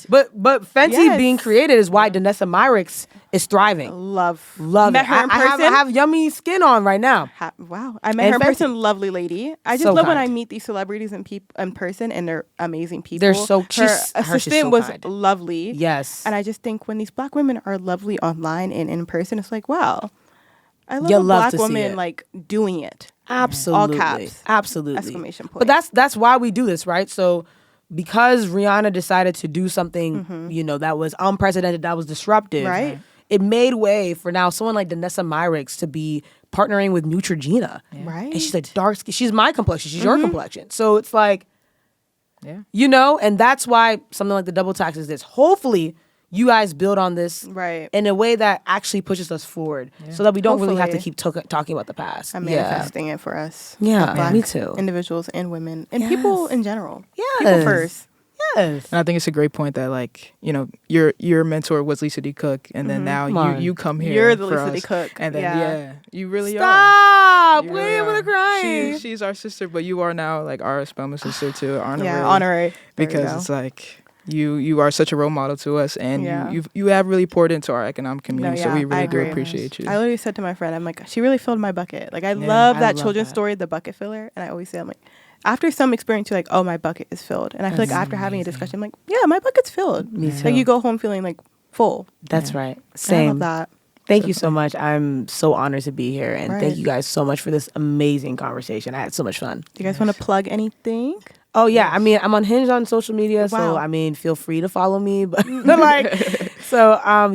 Fenty being created is why Danessa Myricks is thriving. love Met it. her in person. I have yummy skin on right now. Wow. I met her in person. Lovely lady. I just So love when kind. I meet these celebrities in person, and they're amazing people. They're so Her assistant was kind. lovely. Yes. And I just think when these Black women are lovely online and in person, it's like, wow, I love You a love Black to see woman it. like doing it. Absolutely. All caps. Absolutely. Exclamation point. But that's why we do this, right? So because Rihanna decided to do something, that was unprecedented, that was disruptive, Right. it made way for now someone like Danessa Myricks to be partnering with Neutrogena. Right. And she's like dark skin. She's my complexion. She's your complexion. So it's like, Yeah. and that's why something like the double tax is this. Hopefully, you guys build on this Right. in a way that actually pushes us forward so that we don't really have to Hopefully. keep talking about the past. I'm manifesting it for us. Yeah, for Black me too. individuals and women and Yes. people in general. Yes. People first. Yes. And I think it's a great point that, like, your mentor was Lisa D. Cook, and then now you come here. You're the for Lisa D. us, Cook. and then you really are. Stop! You Wait, really I'm gonna are. cry. She's our sister, but you are now like our Spelman sister too, honorary. Yeah, honorary. There we Because go. it's like you are such a role model to us, and Yeah. you have really poured into our economic community. So we I really do agree. appreciate you. I literally said to my friend, I'm like, she really filled my bucket. Like, I love I that love children's that. story, The Bucket Filler. And I always say, I'm like, after some experience, you're like, oh, my bucket is filled. And I feel like after having a discussion, I'm like, yeah, my bucket's filled. Me too. Like, you go home feeling like full. That's right. And I Same. love that. Thank you so much. I'm so honored to be here, and Right. thank you guys so much for this amazing conversation. I had so much fun. Do you guys want to plug anything? Oh yeah, I mean, I'm unhinged on social media, so Wow. I mean, feel free to follow me. But you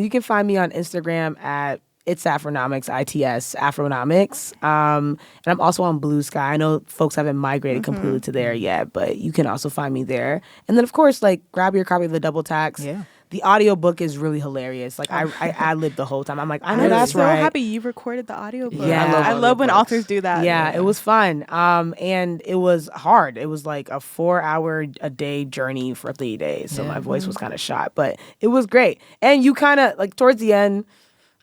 can find me on Instagram at It's Afronomics, ITS Afronomics. And I'm also on Blue Sky. I know folks haven't migrated completely to there yet, but you can also find me there. And then of course, like, grab your copy of the Double Tax. Yeah. The audiobook is really hilarious. Like, I ad-libbed the whole time. I'm like, I know I'm that's so right. happy you recorded the audiobook. Yeah. I love when audiobooks. authors do that. Yeah, it was fun. And it was hard. It was like a 4-hour-a-day journey for 3 days. So my voice was kind of shot, but it was great. And you kind of, like, towards the end,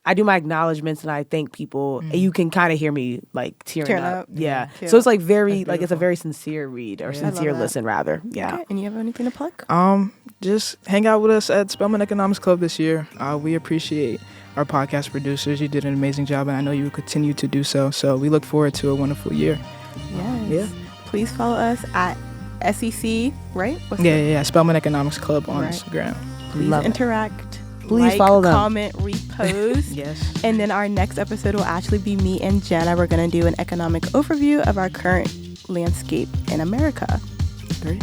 I do my acknowledgments and I thank people, and you can kind of hear me like tearing up. Yeah. Cute. So it's like very, like, it's a very sincere read or I love sincere that. listen rather. Yeah. Okay, and you have anything to plug? Just hang out with us at Spelman Economics Club this year. We appreciate our podcast producers. You did an amazing job, and I know you will continue to do so. So we look forward to a wonderful year. Yes. Yeah. Please follow us at SEC, right? Yeah. Spelman Economics Club on Right. Instagram. Please Love it. interact. Please like, follow them. comment, repost. Yes. And then our next episode will actually be me and Jana. We're going to do an economic overview of our current landscape in America. Great.